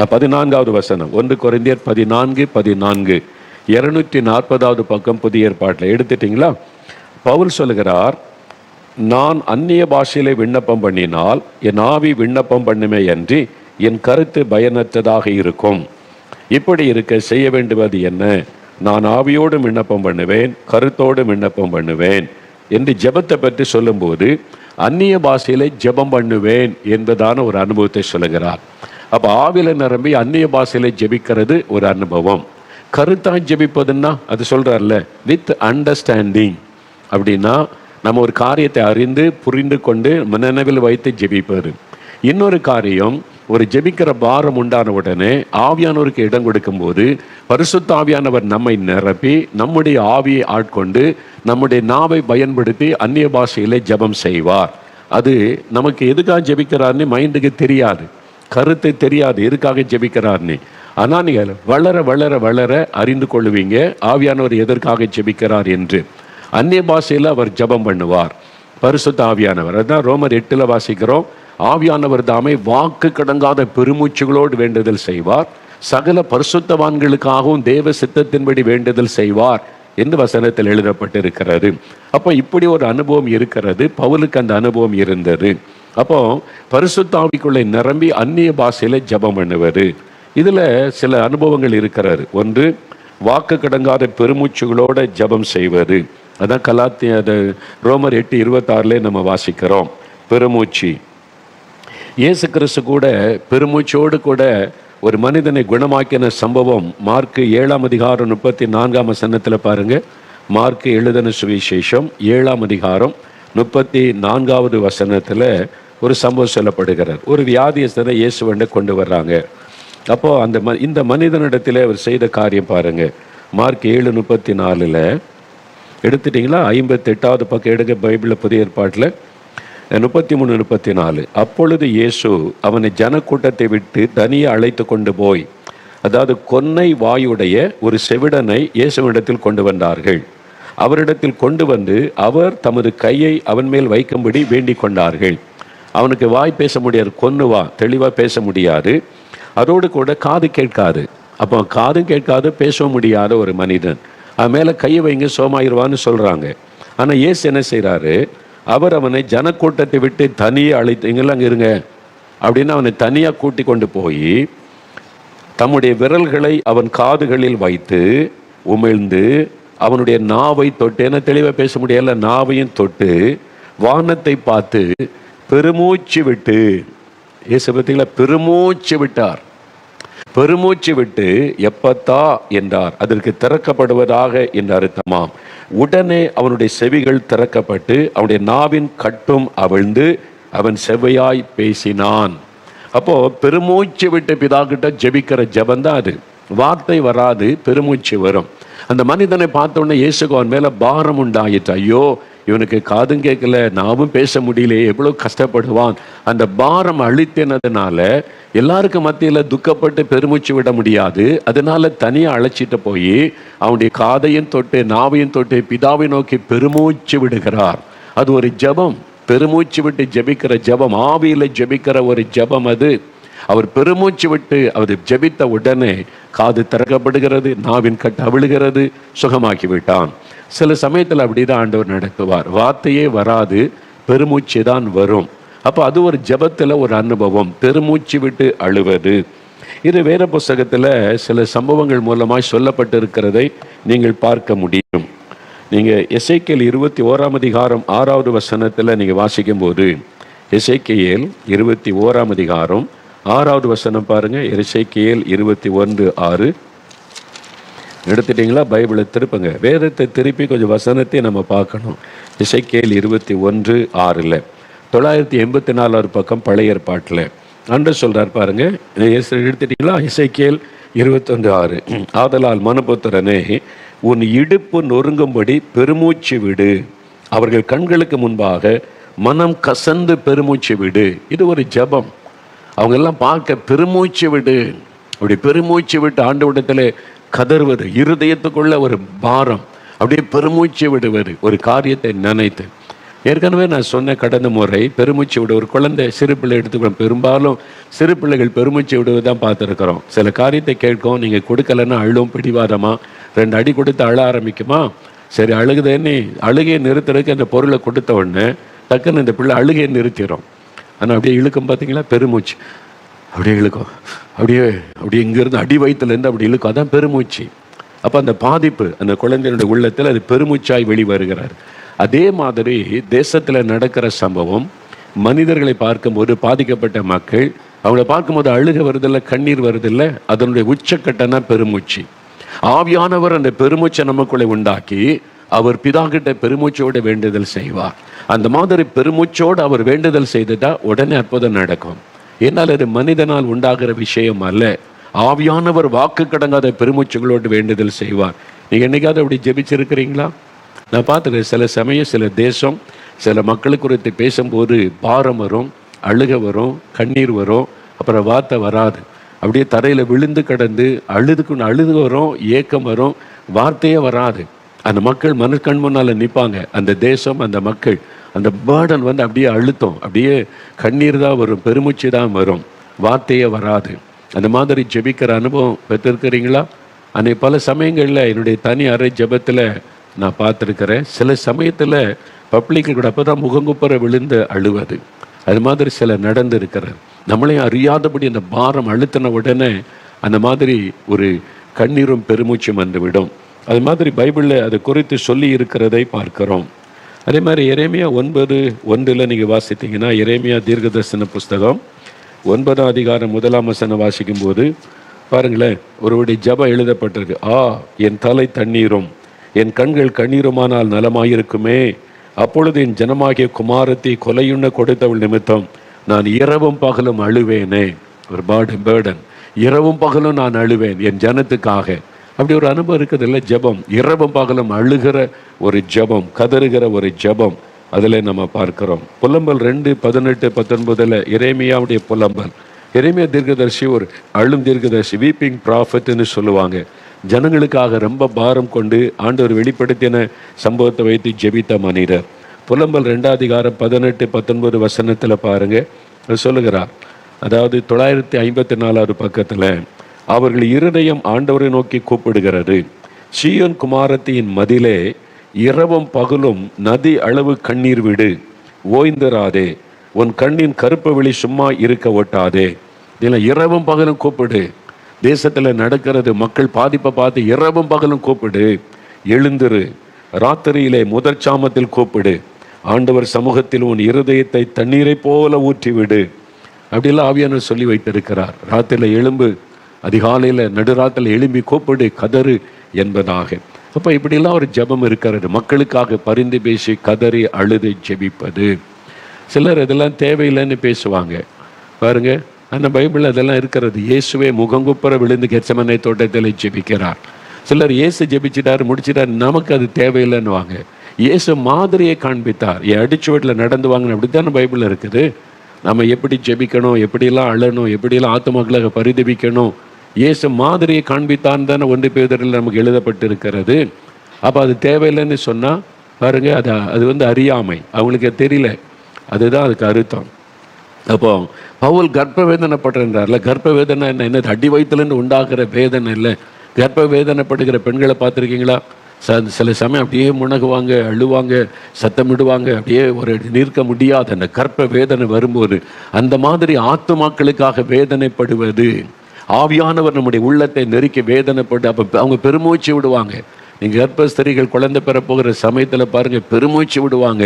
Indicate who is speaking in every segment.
Speaker 1: 14வது வசனம், 1 கொரிந்தியர் 14:14, 240வது பக்கம் புதிய ஏற்பாட்டில். எடுத்துட்டீங்களா? பவுல் சொல்லுகிறார், நான் அந்நிய பாஷையிலே விண்ணப்பம் பண்ணினால் என் ஆவி விண்ணப்பம் பண்ணுமே அன்றி என் கருத்து பயனற்றதாக இருக்கும். இப்படி இருக்க செய்ய வேண்டுவது என்ன? நான் ஆவியோடு விண்ணப்பம் பண்ணுவேன், கருத்தோடு விண்ணப்பம் பண்ணுவேன் என்று ஜெபத்தை பற்றி சொல்லும்போது அந்நிய பாஷையிலே ஜெபம் பண்ணுவேன் என்பதான ஒரு அனுபவத்தை சொல்லுகிறார். அப்போ ஆவில நிரம்பி அந்நிய பாஷையிலே ஜெபிக்கிறது ஒரு அனுபவம். கருத்தாய் ஜெபிப்பதுன்னா அது சொல்றார்ல, வித் அண்டர்ஸ்டாண்டிங். அப்படின்னா நம்ம ஒரு காரியத்தை அறிந்து புரிந்து கொண்டு நினைவில் வைத்து ஜெபிப்பது. இன்னொரு காரியம், ஒரு ஜெபிக்கிற பாரம் உண்டான உடனே ஆவியானவருக்கு இடம் கொடுக்கும்போது பரிசுத்த ஆவியானவர் நம்மை நிரப்பி நம்முடைய ஆவியை ஆட்கொண்டு நம்முடைய நாவை பயன்படுத்தி அந்நிய பாஷையிலே ஜெபம் செய்வார். அது நமக்கு எதுக்காக ஜெபிக்கிறார்னு மைண்டுக்கு தெரியாது, கருத்து தெரியாது எதுக்காக ஜெபிக்கிறார்னு. ஆனால் நீங்கள் வளர வளர வளர அறிந்து கொள்ளுவீங்க ஆவியானவர் எதற்காக ஜெபிக்கிறார் என்று. அந்நிய பாஷையில் அவர் ஜெபம் பண்ணுவார், பரிசுத்த ஆவியானவர். அதுதான் ரோமர் 8 வாசிக்கிறோம், ஆவியானவர் தாமே வாக்கு கடங்காத பெருமூச்சுகளோடு வேண்டுதல் செய்வார், சகல பரிசுத்தவான்களுக்காகவும் தேவ சித்தத்தின்படி வேண்டுதல் செய்வார் என்று வசனத்தில் எழுதப்பட்டிருக்கிறது. அப்போ இப்படி ஒரு அனுபவம் இருக்கிறது. பவுலுக்கு அந்த அனுபவம் இருந்தது. அப்போ பரிசுத்த ஆவிக்குள்ளே நிரம்பி அந்நிய பாஷையில ஜெபம் பண்ணுவது. இதுல சில அனுபவங்கள் இருக்கிறது. ஒன்று, வாக்கு கடங்காத பெருமூச்சுகளோட ஜெபம் செய்வது. அதான் ரோமர் 8:26 நம்ம வாசிக்கிறோம். பெருமூச்சு. இயேசு கிறிஸ்து கூட பெருமூச்சோடு கூட ஒரு மனிதனை குணமாக்கின சம்பவம் மார்க் 7:34 பாருங்க. மார்க் எழுதின சுவிசேஷம் 7:34 ஒரு சம்பவம் சொல்லப்படுகிறார். ஒரு வியாதியஸ்தனை இயேசுவண்டை கொண்டு வர்றாங்க. அப்போ இந்த மனிதனிடத்தில் அவர் செய்த காரியம் பாருங்க. மார்க் 7:34 எடுத்துட்டீங்களா? 58வது பக்கம் எடுக்க பைபிளில் புதிய ஏற்பாட்டில் 33-34. அப்பொழுது இயேசு அவனை ஜனக்கூட்டத்தை விட்டு தனியே அழைத்து கொண்டு போய், அதாவது கொன்னை வாயுடைய ஒரு செவிடனை இயேசுவிடத்தில் கொண்டு வந்தார்கள். அவரிடத்தில் கொண்டு வந்து அவர் தமது கையை அவன் மேல் வைக்கும்படி வேண்டிக் கொண்டார்கள். அவனுக்கு வாய் பேச முடியாது, கொன்னுவா தெளிவாக பேச முடியாது, அதோடு கூட காது கேட்காது. அப்போ காதும் கேட்காது, பேச முடியாத ஒரு மனிதன். அவன் மேலே கையை வைங்க சோமாயிருவான்னு சொல்கிறாங்க. ஆனால் இயேசு என்ன செய்கிறாரு? அவர் அவனை ஜனக்கூட்டத்தை விட்டு தனியே அழைத்து, இங்கெல்லாம் அங்கே இருங்க அப்படின்னு அவனை தனியாக கூட்டி கொண்டு போய் தம்முடைய விரல்களை அவன் காதுகளில் வைத்து உமிழ்ந்து அவனுடைய நாவை தொட்டு, என்ன தெளிவாக பேச முடியல, நாவையும் தொட்டு வானத்தை பார்த்து பெருமூச்சு விட்டு, இயேசு பார்த்தீங்களா, பெருமூச்சு விட்டார். பெருமூச்சு விட்டு எப்பத்தா என்றார். அதற்கு திறக்கப்படுவதாக என்று அர்த்தமாம். உடனே அவனுடைய செவிகள் திறக்கப்பட்டு அவனுடைய நாவின் கட்டும் அவிழ்ந்து அவன் செவ்வையாய் பேசினான். அப்போ பெருமூச்சு விட்டு பிதா கிட்ட ஜெபிக்கிற ஜெபந்தான் அது. வார்த்தை வராது, பெருமூச்சு வரும். அந்த மனிதனை பார்த்தோன்னே இயேசுக்கு அவன் மேல பாரம் உண்டாயிற்று. ஐயோ, இவனுக்கு காதும் கேட்கல, நாமும் பேச முடியல, எவ்வளவு கஷ்டப்படுவான். அந்த பாரம் அழித்தினதுனால எல்லாருக்கும் மத்தியில் துக்கப்பட்டு பெருமூச்சு விட முடியாது. அதனால தனியாக அழைச்சிட்டு போய் அவனுடைய காதையும் தொட்டு நாவையும் தொட்டு பிதாவை நோக்கி பெருமூச்சு விடுகிறார். அது ஒரு ஜெபம், பெருமூச்சு விட்டு ஜெபிக்கிற ஜெபம், ஆவியில ஜெபிக்கிற ஒரு ஜெபம் அது. அவர் பெருமூச்சு விட்டு அவர் ஜெபித்த உடனே காது திறக்கப்படுகிறது, நாவின் கட்டு அவிழுகிறது, சுகமாக்கி விட்டான். சில சமயத்தில் அப்படிதான் ஆண்டவர் நடத்துவார். வார்த்தையே வராது, பெருமூச்சு தான் வரும். அப்போ அது ஒரு ஜெபத்தில் ஒரு அனுபவம், பெருமூச்சு விட்டு அழுவது. இது வேத புஸ்தகத்தில் சில சம்பவங்கள் மூலமாய் சொல்லப்பட்டு இருக்கிறதை நீங்கள் பார்க்க முடியும். நீங்கள் எசேக்கியேல் 21 வசனத்தில் நீங்கள் வாசிக்கும் போது, எசேக்கியேல் 21 வசனம் பாருங்க. எசேக்கியேல் 21:6 எடுத்துட்டீங்களா? பைபிளை திருப்புங்க, வேதத்தை திருப்பி கொஞ்சம் வசனத்தை நம்ம பார்க்கணும். எசேக்கியேல் 21:6 984 பக்கம் பழைய ஏற்பாட்டில் அன்று சொல்றார் பாருங்க. எடுத்துட்டீங்களா? எசேக்கியேல் 21:6 ஆதலால் மனுபுத்திரனே, உன் இடுப்பு நொறுங்கும்படி பெருமூச்சு விடு, அவர்கள் கண்களுக்கு முன்பாக மனம் கசந்து பெருமூச்சு விடு. இது ஒரு ஜெபம். அவங்க எல்லாம் பார்க்க பெருமூச்சு விடு. அப்படி பெருமூச்சு விட்டு ஆண்டவரிடத்தில் கதறுவது, இருதயத்துக்குள்ள ஒரு பாரம், அப்படியே பெருமூச்சு விடுவது, ஒரு காரியத்தை நினைத்து. ஏற்கனவே நான் சொன்ன கடந்த முறை பெருமூச்சு விட ஒரு குழந்தை சிறு பிள்ளை எடுத்துக்கணும். பெரும்பாலும் சிறு பிள்ளைகள் பெருமூச்சு விடுவது தான் பார்த்துருக்குறோம். சில காரியத்தை கேட்கும், நீங்கள் கொடுக்கலன்னா அழும் பிடிவாதமா, 2 அடி கொடுத்து அழ ஆரம்பிக்குமா. சரி அழுகுதேன்னு அழுகையை நிறுத்துறதுக்கு அந்த பொருளை கொடுத்த உடனே டக்குன்னு இந்த பிள்ளை அழுகையை நிறுத்திடும். ஆனால் அப்படியே இழுக்கும் பார்த்தீங்களா, பெருமூச்சு அப்படியே இழுக்கும், அப்படியே இங்கேருந்து அடி வயிற்றுலேருந்து அப்படி இழுக்கும், அதான் பெருமூச்சு. அப்போ அந்த பாதிப்பு அந்த குழந்தையினுடைய உள்ளத்தில் அது பெருமூச்சாய் வெளிவருகிறார். அதே மாதிரி தேசத்தில் நடக்கிற சம்பவம், மனிதர்களை பார்க்கும்போது பாதிக்கப்பட்ட மக்கள் அவங்கள பார்க்கும்போது அழுக வருதில்லை, கண்ணீர் வருதில்லை, அதனுடைய உச்சக்கட்டனா பெருமூச்சு. ஆவியானவர் அந்த பெருமூச்சை நமக்குள்ளே உண்டாக்கி அவர் பிதா கிட்ட பெருமூச்சோடு வேண்டுதல் செய்வார். அந்த மாதிரி பெருமூச்சோடு அவர் வேண்டுதல் செய்துட்டா உடனே அற்புதம் நடக்கும். ஏன்னால் அது மனிதனால் உண்டாகிற விஷயம் அல்ல. ஆவியானவர் வாக்கு கடங்காத பெருமூச்சுகளோடு வேண்டுதல் செய்வார். நீங்கள் என்னைக்காவது அப்படி ஜெபிச்சிருக்கிறீங்களா? நான் பார்த்துக்கிறேன், சில சமயம் சில தேசம் சில மக்களுக்கு குறித்து பேசும்போது பாரம் வரும், அழுக வரும், கண்ணீர் வரும், அப்புறம் வார்த்தை வராது. அப்படியே தரையில் விழுந்து கிடந்து அழுது வரும், ஏக்கம் வரும், வார்த்தையே வராது. அந்த மக்கள் மனக்கண் முன்னால் நிற்பாங்க. அந்த தேசம், அந்த மக்கள், அந்த பேர்டன் வந்து அப்படியே அழுத்தம், அப்படியே கண்ணீர் தான் வரும், பெருமூச்சு தான் வரும், வார்த்தையே வராது. அந்த மாதிரி ஜெபிக்கிற அனுபவம் பெற்றிருக்கிறீங்களா? அன்னைக்கு பல சமயங்களில் என்னுடைய தனி அறை ஜெபத்தில் நான் பார்த்துருக்கிறேன். சில சமயத்தில் பப்ளிக்கு கூட அப்போ தான் முகங்குப்புற விழுந்து அழுவது. அது மாதிரி சில நடந்து இருக்கிறது. நம்மளையும் அறியாதபடி அந்த பாரம் அழுத்தின உடனே அந்த மாதிரி ஒரு கண்ணீரும் பெருமூச்சும் வந்துவிடும். அது மாதிரி பைபிளில் அது குறித்து சொல்லி இருக்கிறதை பார்க்கிறோம். அதே மாதிரி எரேமியா 9:1 நீங்கள் வாசித்தீங்கன்னா, எரேமியா தீர்க்கதரிசன புஸ்தகம் 9ஆம் அதிகாரம் 1ஆம் வசனம் வாசிக்கும் போது பாருங்களேன், ஒருவருடைய ஜெபம் எழுதப்பட்டிருக்கு. என் தலை தண்ணீரும் என் கண்கள் கண்ணீருமானால் நலமாயிருக்குமே, அப்பொழுது என் ஜனமாகிய குமாரத்தை கொலையுண்ண கொடுத்தவள் நிமித்தம் நான் இரவும் பகலும் அழுவேனே. ஒரு பேர்டன், இரவும் பகலும் நான் அழுவேன் என் ஜனத்துக்காக. அப்படி ஒரு அனுபவம் இருக்குது இல்லை? ஜெபம், இரவும் பகலும் அழுகிற ஒரு ஜெபம், கதறுகிற ஒரு ஜெபம், அதில் நம்ம பார்க்கிறோம். புலம்பல் 2:18-19 எரேமியாவுடைய புலம்பல். எரேமியா தீர்க்கதரிசி ஒரு அழும் தீர்க்கதரிசி, வீப்பிங் ப்ராஃபட்னு சொல்லுவாங்க. ஜனங்களுக்காக ரொம்ப பாரம் கொண்டு ஆண்டவர் வெளிப்படுத்தின சம்பவத்தை வைத்து ஜெபித்த மனிதர். புலம்பல் 2ஆம் அதிகாரம் 18-19 வசனத்தில் பாருங்க, சொல்லுகிறார். அதாவது 954 பக்கத்தில், அவர்கள் இருதயம் ஆண்டவரை நோக்கி கூப்பிடுகிறது. சீயோன் குமாரத்தியின் மதிலே இரவும் பகலும் நதி அளவு கண்ணீர் விடு, ஓய்ந்திராதே, உன் கண்ணின் கருப்பு வெளி சும்மா இருக்க ஒட்டாதே. இல்லை, இரவும் பகலும் கூப்பிடு. தேசத்தில் நடக்கிறது, மக்கள் பாதிப்பை பார்த்து இரவும் பகலும் கூப்பிடு. எழுந்திரு, ராத்திரியிலே முதற் சாமத்தில் கூப்பிடு. ஆண்டவர் சமூகத்தில் உன் இருதயத்தை தண்ணீரை போல ஊற்றிவிடு. அப்படிலாம் ஆவியானவர் சொல்லி வைத்திருக்கிறார். ராத்திரியில் எழும்பு, அதிகாலையில் நடுராத்திரில் எழும்பி கூப்பிடு, கதறு என்பதாக. அப்போ இப்படிலாம் ஒரு ஜெபம் இருக்கிறது. மக்களுக்காக பரிந்து பேசி கதறி அழுது ஜெபிப்பது. சிலர் இதெல்லாம் தேவையில்லைன்னு பேசுவாங்க பாருங்க. அந்த பைபிள் அதெல்லாம் இருக்கிறது. இயேசுவே முகங்குப்புற விழுந்து கெத்செமனே தோட்டத்தில் ஜெபிக்கிறார். சிலர் இயேசு ஜெபிச்சிட்டார், முடிச்சிட்டார், நமக்கு அது தேவையில்லைன்னு வாங்க. இயேசு மாதிரியை காண்பித்தார். என் அடிச்சுவட்டில் நடந்து வாங்கன்னு அப்படித்தானே பைபிள் இருக்குது. நம்ம எப்படி ஜெபிக்கணும், எப்படிலாம் அழணும், எப்படிலாம் ஆத்துமாக்களாக பரிதபிக்கணும், இயேசு மாதிரியை காண்பித்தான் தானே 1 பேதுருவில் நமக்கு எழுதப்பட்டு இருக்கிறது. அப்போ அது தேவையில்லைன்னு சொன்னால் பாருங்க, அது வந்து அறியாமை, அவங்களுக்கு தெரியல. அதுதான் அதுக்கு அர்த்தம். அப்போ பவுல் கர்ப்ப வேதனைப்படுறார்ல, கர்ப்ப வேதனை என்ன? அடி வயிற்றுலேருந்து உண்டாகிற வேதனை இல்லை. கர்ப்ப வேதனைப்படுகிற பெண்களை பார்த்துருக்கீங்களா? சில சமயம் அப்படியே முனகுவாங்க, அழுவாங்க, சத்தமிடுவாங்க, அப்படியே ஒரு நிற்க முடியாத அந்த கர்ப்ப வேதனை வரும்போது அந்த மாதிரி ஆத்துமாக்களுக்காக வேதனைப்படுவது. ஆவியானவர் நம்முடைய உள்ளத்தை நெருக்கி வேதனைப்பட்டு அப்போ அவங்க பெருமூச்சு விடுவாங்க. நீங்கள் கர்ப்பஸ்திரிகள் குழந்தை பெற போகிற சமயத்தில் பாருங்கள், பெருமூச்சு விடுவாங்க,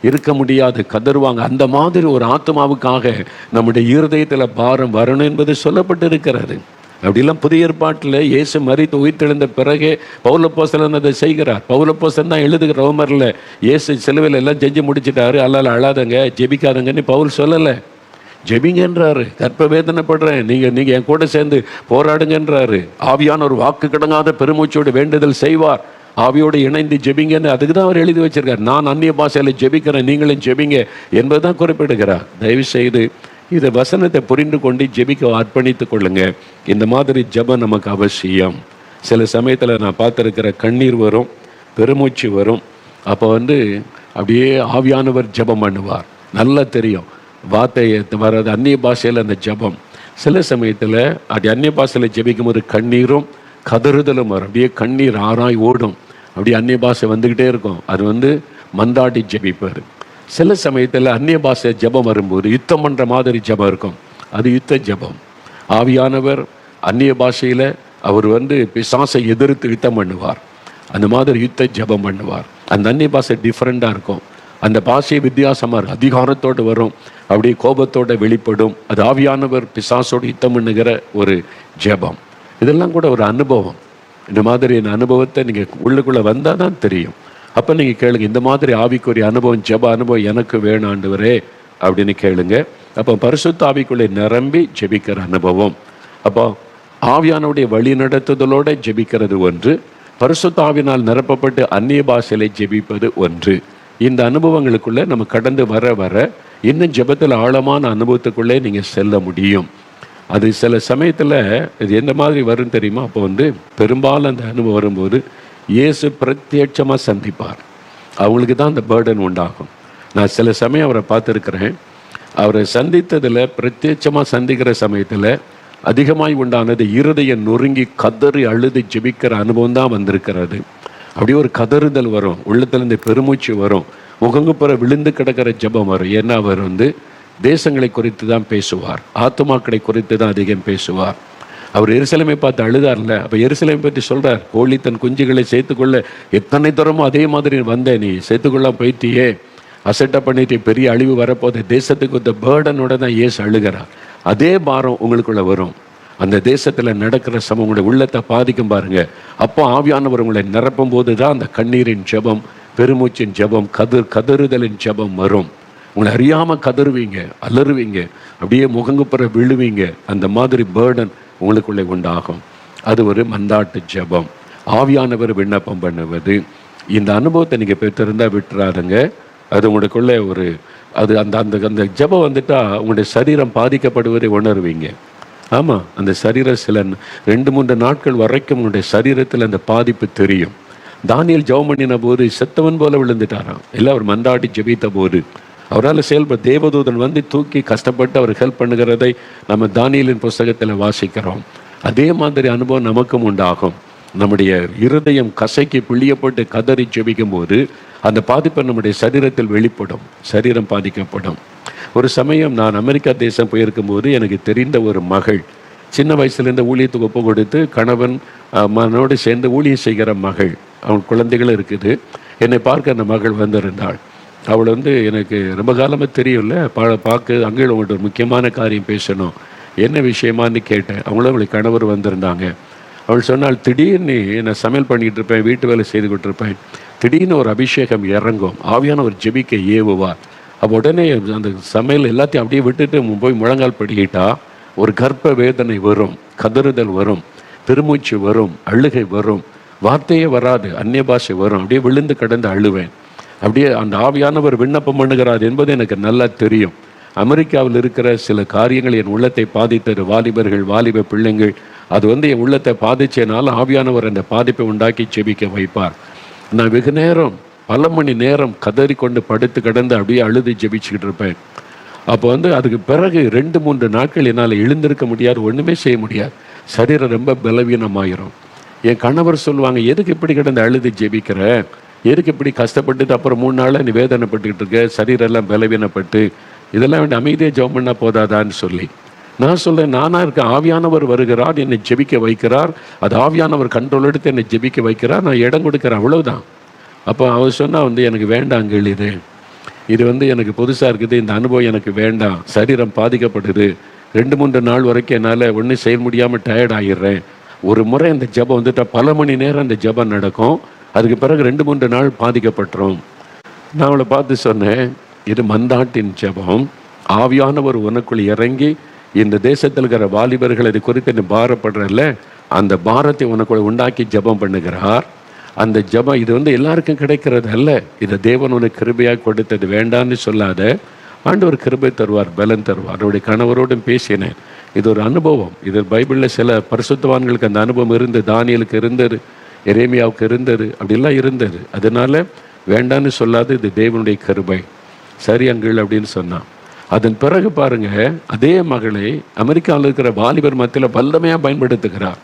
Speaker 1: இருக்க முடியாது, கதறுவாங்க. அந்த மாதிரி ஒரு ஆத்மாவுக்காக நம்முடைய இருதயத்தில் பாரம் வரணும் என்பது சொல்லப்பட்டு இருக்கிறது. அப்படிலாம் புதிய ஏற்பாட்டில் இயேசு மரித்து உயிர்த்தெழுந்த பிறகே பவுலப்போஸ்தலன் அதை செய்கிறார். பவுலப்போஸ்தலன் தான் எழுதுகிற ரோமரில் இயேசு சிலுவையில் எல்லாம் செஞ்சு முடிச்சிட்டாரு, அல்லால் அழாதங்க, ஜெபிக்காதங்கன்னு பவுல் சொல்லலை, ஜெபிங்கன்றாரு. கர்ப்ப வேதனைப்படுறேன், நீங்கள் என் கூட சேர்ந்து போராடுங்கன்றாரு. ஆவியான ஒரு வாக்கு கடங்காத பெருமூச்சோடு வேண்டுதல் செய்வார். ஆவியோடு இணைந்து ஜெபிங்கன்னு அதுக்கு தான் அவர் எழுதி வச்சிருக்கார். நான் அந்நிய பாஷையில் ஜெபிக்கிறேன், நீங்களும் ஜெபிங்க என்பதுதான் குறிப்பிடுகிறார். தயவு செய்து இதை வசனத்தை புரிந்து கொண்டு ஜெபிக்க அர்ப்பணித்து கொள்ளுங்க. இந்த மாதிரி ஜெபம் நமக்கு அவசியம். சில சமயத்தில் நான் பார்த்துருக்கிற கண்ணீர் வரும், பெருமூச்சு வரும். அப்போ அப்படியே ஆவியானவர் ஜெபம் பண்ணுவார். நல்லா தெரியும் வார்த்தையை வர்றது அந்நிய பாஷையில் அந்த ஜெபம். சில சமயத்தில் அப்படி அந்நிய பாஷையில் ஜெபிக்கும் போது கண்ணீரும் கதறுதலும் வரும். அப்படியே கண்ணீர் ஆறாய் ஓடும். அப்படியே அந்நிய பாஷை வந்துக்கிட்டே இருக்கும். அது மந்தாடி ஜெபிப்பார். சில சமயத்தில் அந்நிய பாஷை ஜெபம் வரும்போது யுத்தம் பண்ணுற மாதிரி ஜெபம் இருக்கும். அது யுத்த ஜெபம். ஆவியானவர் அந்நிய பாஷையில் அவர் பிசாசை எதிர்த்து யுத்தம் பண்ணுவார். அந்த மாதிரி யுத்த ஜெபம் பண்ணுவார். அந்த அந்நிய பாஷை டிஃப்ரெண்ட்டாக இருக்கும். அந்த பாஷை வித்தியாசமாக இருக்கும். அதிகாரத்தோடு வரும், அப்படியே கோபத்தோடு வெளிப்படும். அது ஆவியானவர் பிசாசோடு யுத்தம் பண்ணுகிற ஒரு ஜெபம். இதெல்லாம் கூட ஒரு அனுபவம். இந்த மாதிரி அனுபவத்தை நீங்கள் உள்ளுக்குள்ளே வந்தால் தான் தெரியும். அப்போ நீங்கள் கேளுங்க, இந்த மாதிரி ஆவிக்குரிய அனுபவம், ஜெப அனுபவம் எனக்கு வேணும் ஆண்டவரே அப்படின்னு கேளுங்க. அப்போ பரிசுத்த ஆவிக்குள்ளே நிரம்பி ஜெபிக்கிற அனுபவம். அப்போ ஆவியானுடைய வழி நடத்துதலோடு ஜெபிக்கிறது ஒன்று, பரிசுத்த ஆவியினால் நிரப்பப்பட்டு அந்நிய பாஷையிலே ஜெபிப்பது ஒன்று. இந்த அனுபவங்களுக்குள்ளே நம்ம கடந்து வர வர இன்னும் ஜெபத்தில் ஆழமான அனுபவத்துக்குள்ளே நீங்கள் செல்ல முடியும். அது சில சமயத்தில் இது எந்த மாதிரி வரும் தெரியுமா? அப்போ பெரும்பாலும் அந்த அனுபவம் வரும்போது இயேசு பிரத்யட்சமாக சந்திப்பார். அவங்களுக்கு தான் அந்த பேர்டன் உண்டாகும். நான் சில சமயம் அவரை பார்த்துருக்கிறேன். அவரை சந்தித்ததில் பிரத்யட்சமாக சந்திக்கிற சமயத்தில் அதிகமாய் உண்டானது இருதயம் நொறுங்கி கதறி அழுது ஜெபிக்கிற அனுபவம் தான் வந்திருக்கிறது. அப்படியே ஒரு கதறுதல் வரும், உள்ளத்திலேருந்து பெருமூச்சு வரும், முகங்குப்புற விழுந்து கிடக்கிற ஜெபம் வரும். ஏன்னா அவர் தேசங்களை குறித்து தான் பேசுவார், ஆத்துமாக்களை குறித்து தான் அதிகம் பேசுவார். அவர் எருசலேமை பார்த்து அழுதார்ல, அப்போ எருசலேமை பற்றி சொல்கிறார், கோழி தன் குஞ்சுகளை சேர்த்துக்கொள்ள எத்தனை தூரமோ அதே மாதிரி வந்தேன், நீ சேர்த்துக்கொள்ள போயிட்டியே, அசட்டை பண்ணிட்டு பெரிய அழிவு வரப்போது தேசத்துக்கு இந்த பேர்டனோட தான் இயேசு அழுகிறார். அதே பாரம் உங்களுக்குள்ள வரும். அந்த தேசத்தில் நடக்கிற சமம் உங்களுடைய உள்ளத்தை பாதிக்கும் பாருங்க. அப்போ ஆவியானவர் உங்களை நிரப்பும் போது தான் அந்த கண்ணீரின் ஜெபம், பெருமூச்சின் ஜெபம், கதறுதலின் ஜெபம் வரும். உங்களை அறியாமல் கதறுவீங்க, அலறுவீங்க, அப்படியே முகங்குப்புற விழுவீங்க. அந்த மாதிரி பேர்டன் உங்களுக்குள்ளே உண்டாகும். அது ஒரு மந்தாட்டு ஜெபம், ஆவியானவர் விண்ணப்பம் பண்ணுவது. இந்த அனுபவத்தை நீங்கள் பெற்றிருந்தால் விட்டுறாருங்க. அது உங்களுக்குள்ளே அது அந்த அந்த அந்த ஜெபம் உங்களுடைய சரீரம் பாதிக்கப்படுவதை உணர்வீங்க. ஆமாம், அந்த சரீரம் சில 2-3 நாட்கள் வரைக்கும் உங்களுடைய சரீரத்தில் அந்த பாதிப்பு தெரியும். தானியேல் ஜெபம் பண்ணின போது செத்தவன் போல விழுந்துட்டாராம். இல்லை, அவர் மந்தாடி ஜெபித்த போது அவரால் செயல்பட தேவதூதன் தூக்கி கஷ்டப்பட்டு அவர் ஹெல்ப் பண்ணுகிறதை நம்ம தானியேலின் புஸ்தகத்தில் வாசிக்கிறோம். அதே மாதிரி அனுபவம் நமக்கும் உண்டாகும். நம்முடைய இருதயம் கசைக்கு பிழியப்பட்டு கதறி ஜெபிக்கும் போது அந்த பாதிப்பு நம்முடைய சரீரத்தில் வெளிப்படும், சரீரம் பாதிக்கப்படும். ஒரு சமயம் நான் அமெரிக்கா தேசம் போயிருக்கும்போது எனக்கு தெரிந்த ஒரு மகள், சின்ன வயசுலேருந்து ஊழியத்துக்கு ஒப்பு கொடுத்து கணவன் மகனோடு சேர்ந்து ஊழியம் செய்கிற மகள், அவன் குழந்தைகளும் இருக்குது. என்னை பார்க்க அந்த மகள் வந்திருந்தாள். அவள் எனக்கு ரொம்ப காலமாக தெரியும்ல, பார்க்க அங்கே உங்கள்கிட்ட ஒரு முக்கியமான காரியம் பேசணும், என்ன விஷயமானு கேட்டேன். அவளை கணவர் வந்திருந்தாங்க. அவள் சொன்னால், திடீர்னு நான் சமையல் பண்ணிகிட்டு இருப்பேன், வீட்டு வேலை செய்து கொண்டிருப்பேன், திடீர்னு ஒரு அபிஷேகம் இறங்கும், ஆவியான ஒரு ஜெபிக்க ஏவுவார். அப்போ உடனே அந்த சமையல் எல்லாத்தையும் அப்படியே விட்டுட்டு போய் முழங்கால் படிக்கிட்டா ஒரு கர்ப்ப வேதனை வரும், கதறுதல் வரும், பெருமூச்சு வரும், அழுகை வரும், வார்த்தையே வராது, அந்நிய பாஷை வரும். அப்படியே விழுந்து கடந்து அழுவேன். அப்படியே அந்த ஆவியானவர் விண்ணப்பம் பண்ணுகிறார் என்பது எனக்கு நல்லா தெரியும். அமெரிக்காவில் இருக்கிற சில காரியங்கள் என் உள்ளத்தை பாதித்தது. வாலிபர்கள், வாலிப பிள்ளைங்கள், அது என் உள்ளத்தை பாதிச்சனால ஆவியானவர் அந்த பாதிப்பை உண்டாக்கி ஜெபிக்க வைப்பார். நான் வெகு நேரம், பல மணி நேரம் கதறிக்கொண்டு படுத்து கிடந்து அப்படியே அழுது ஜெபிச்சுக்கிட்டு இருப்பேன். அப்போ அதுக்கு பிறகு 2-3 நாட்கள் என்னால் எழுந்திருக்க முடியாது, ஒன்றுமே செய்ய முடியாது, சரீரம் ரொம்ப பலவீனமாயிரும். என் கணவர் சொல்லுவாங்க, எதுக்கு இப்படி கிடந்து அழுது ஜெபிக்கிற, எதுக்கு இப்படி கஷ்டப்பட்டு அப்புறம் 3 நாளாக நீ வேதனைப்பட்டுக்கிட்டு இருக்க, சரீரெல்லாம் பலவீனப்பட்டு, இதெல்லாம் வேண்டிய அமைதியாக ஜெபம் பண்ணால் போதாதான்னு சொல்லி நான் சொல்கிறேன், நானாக இருக்கேன், ஆவியானவர் வருகிறார், என்னை ஜெபிக்க வைக்கிறார், அது ஆவியானவர் கண்ட்ரோல் எடுத்து என்னை ஜெபிக்க வைக்கிறார், நான் இடம் கொடுக்குறேன், அவ்வளவுதான். அப்போ அவர் சொன்னால் எனக்கு வேண்டாங்கள், இது எனக்கு புதுசாக இருக்குது, இந்த அனுபவம் எனக்கு வேண்டாம், சரீரம் பாதிக்கப்படுது, 2-3 நாள் வரைக்கும் என்னால் ஒன்றும் செய்ய முடியாமல் டயர்ட் ஆகிடுறேன். ஒரு முறை அந்த ஜெபம் பல மணி நேரம் அந்த ஜெபம் நடக்கும், அதுக்கு பிறகு 2-3 நாள் பாதிக்கப்பட்டுரும். நான் அவளை பார்த்து சொன்னேன், இது மந்தாட்டின் ஜெபம், ஆவியானவர் உனக்குள் இறங்கி இந்த தேசத்தில் இருக்கிற வாலிபர்கள் இது குறித்து நீ பாரப்படுறல்ல, அந்த பாரத்தை உனக்குள்ள உண்டாக்கி ஜெபம் பண்ணுகிறார். அந்த ஜெபம் இது எல்லாருக்கும் கிடைக்கிறது அல்ல, இதை தேவன் உனக்கு கிருபையாக கொடுத்தது, வேண்டான்னு சொல்லாத, ஆண்டவர் கிருபை தருவார், பலன் தருவார். அவருடைய கணவரோடும் பேசினேன். இது ஒரு அனுபவம், இது பைபிளில் சில பரிசுத்தவான்களுக்கு அந்த அனுபவம் இருந்தது, தானியலுக்கு இருந்தது, எரேமியாவுக்கு இருந்தது, அப்படிலாம் இருந்தது. அதனால வேண்டான்னு சொல்லாது, இது தேவனுடைய கிருபை, சரி அங்கிள் அப்படின்னு சொன்னான். அதன் பிறகு பாருங்க, அதே மகளை அமெரிக்காவில் இருக்கிற வாலிபர் மத்தியில் வல்லமையாக பயன்படுத்துகிறார்.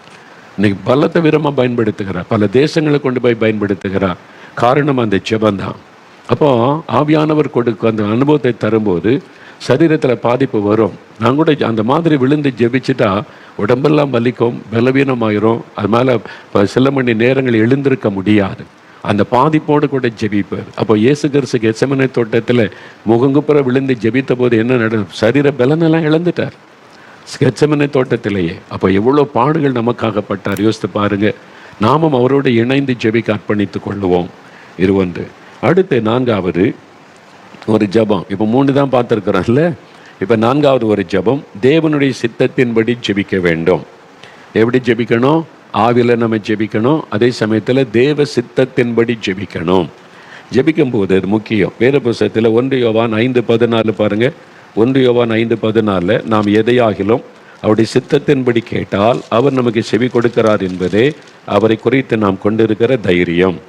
Speaker 1: இன்னைக்கு பலத்த விரமாக பயன்படுத்துகிறார், பல தேசங்களை கொண்டு போய் பயன்படுத்துகிறார். காரணம் அந்த ஜெபந்தான். அப்போ ஆவியானவர் கொடுக்க அந்த அனுபவத்தை தரும்போது சரீரத்தில் பாதிப்பு வரும். நான் கூட அந்த மாதிரி விழுந்து ஜெபிச்சுட்டா உடம்பெல்லாம் வலிக்கும், பலவீனமாயிரும். அது மேலே சில மணி நேரங்கள் எழுந்திருக்க முடியாது. அந்த பாதிப்போடு கூட ஜெபிப்பார். அப்போ இயேசு கிறிஸ்து கெத்செமனே தோட்டத்தில் முகங்குப்புற விழுந்து ஜெபித்த போது என்ன நடந்தது? சரீர பலனெல்லாம் இழந்துட்டார் கெத்செமனே தோட்டத்திலேயே. அப்போ எவ்வளோ பாடுகள் நமக்காகப்பட்டார் யோசித்து பாருங்க. நாமும் அவரோடு இணைந்து ஜெபிக்க அர்ப்பணித்து கொள்ளுவோம். இது ஒன்று. அடுத்து 4வது ஒரு ஜபம். இப்போ 3 தான் பார்த்துருக்குறோம்ல. இப்போ 4வது ஒரு ஜபம், தேவனுடைய சித்தத்தின்படி ஜெபிக்க வேண்டும். எப்படி ஜெபிக்கணும்? ஆவியில் நம்ம ஜெபிக்கணும், அதே சமயத்தில் தேவ சித்தத்தின்படி ஜெபிக்கணும். ஜெபிக்கும் போது அது முக்கியம். வேத புத்தகத்தில் 1 யோவான் 5:14 பாருங்க. 1 யோவான் 5:14, நாம் எதையாகிலும் அவருடைய சித்தத்தின்படி கேட்டால் அவர் நமக்கு செவி கொடுக்கிறார் என்பதே அவரை குறித்து நாம் கொண்டிருக்கிற தைரியம்.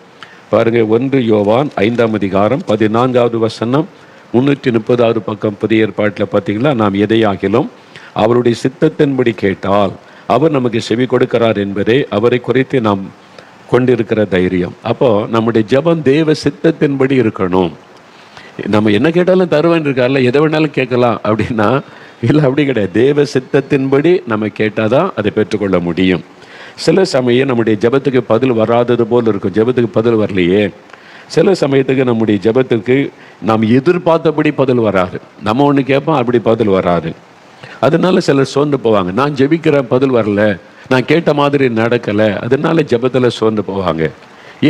Speaker 1: பாருங்க, 1 யோவான் 5:14 வசனம், 330வது பக்கம் புதிய ஏற்பாட்டில் பார்த்தீங்களா, நாம் எதையாகிலும் அவருடைய சித்தத்தின்படி கேட்டால் அவர் நமக்கு செவி கொடுக்கிறார் என்பதே அவரை குறித்து நாம் கொண்டிருக்கிற தைரியம். அப்போ நம்முடைய ஜெபம் தேவ சித்தத்தின்படி இருக்கணும். நம்ம என்ன கேட்டாலும் தருவேன் இருக்கார்ல, எதை வேணாலும் கேட்கலாம் அப்படின்னா இல்லை, அப்படி கிடையாது. தேவ சித்தத்தின்படி நம்ம கேட்டாதான் அதை பெற்றுக்கொள்ள முடியும். சில சமயம் நம்முடைய ஜெபத்துக்கு பதில் வராதது போல் இருக்கும். ஜெபத்துக்கு பதில் வரலையே. சில சமயத்துக்கு நம்முடைய ஜெபத்துக்கு நாம் எதிர்பார்த்தபடி பதில் வராது. நம்ம ஒன்று கேட்போம், அப்படி பதில் வராது. அதனால சிலர் சோர்ந்து போவாங்க. நான் ஜெபிக்கிற பதில் வரல, நான் கேட்ட மாதிரி நடக்கலை, அதனால ஜெபத்தில் சோர்ந்து போவாங்க.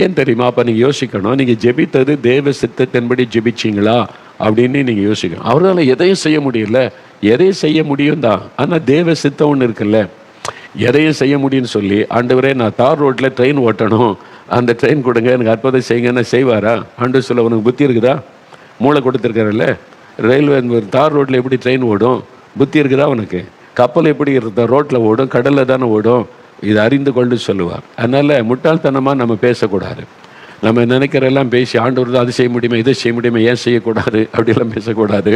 Speaker 1: ஏன் தெரியுமா? அப்போ நீங்கள் யோசிக்கணும், நீங்கள் ஜெபித்தது தேவ சித்தத்தின்படி ஜெபிச்சிங்களா அப்படின்னு நீங்கள் யோசிக்கணும். அவரால் எதையும் செய்ய முடியல, எதையும் செய்ய முடியும் தான், ஆனால் தேவ சித்தம் ஒன்று இருக்குல்ல, எதையும் செய்ய முடியும்னு சொல்லி, ஆண்டவரே நான் தார் ரோட்டில் ட்ரெயின் ஓட்டணும், அந்த ட்ரெயின் கொடுங்க, எனக்கு அற்புதம் செய்யுங்கன்னா செய்வாரா? ஆண்டு சொல்ல, உனக்கு புத்தி இருக்குதா? மூளை கொடுத்துருக்காருல்ல. ரயில்வே தார் ரோட்டில் எப்படி ட்ரெயின் ஓடும்? புத்தி இருக்குதா உனக்கு? கப்பல் எப்படி இருந்த ரோட்டில் ஓடும்? கடலில் தானே ஓடும். இது அறிந்து கொண்டு சொல்லுவார். அதனால் முட்டாள்தனமாக நம்ம பேசக்கூடாது. நம்ம நினைக்கிறெல்லாம் பேசி ஆண்டவர் தான் அது செய்ய முடியுமா, இதை செய்ய முடியுமா, ஏன் செய்யக்கூடாது அப்படிலாம் பேசக்கூடாது.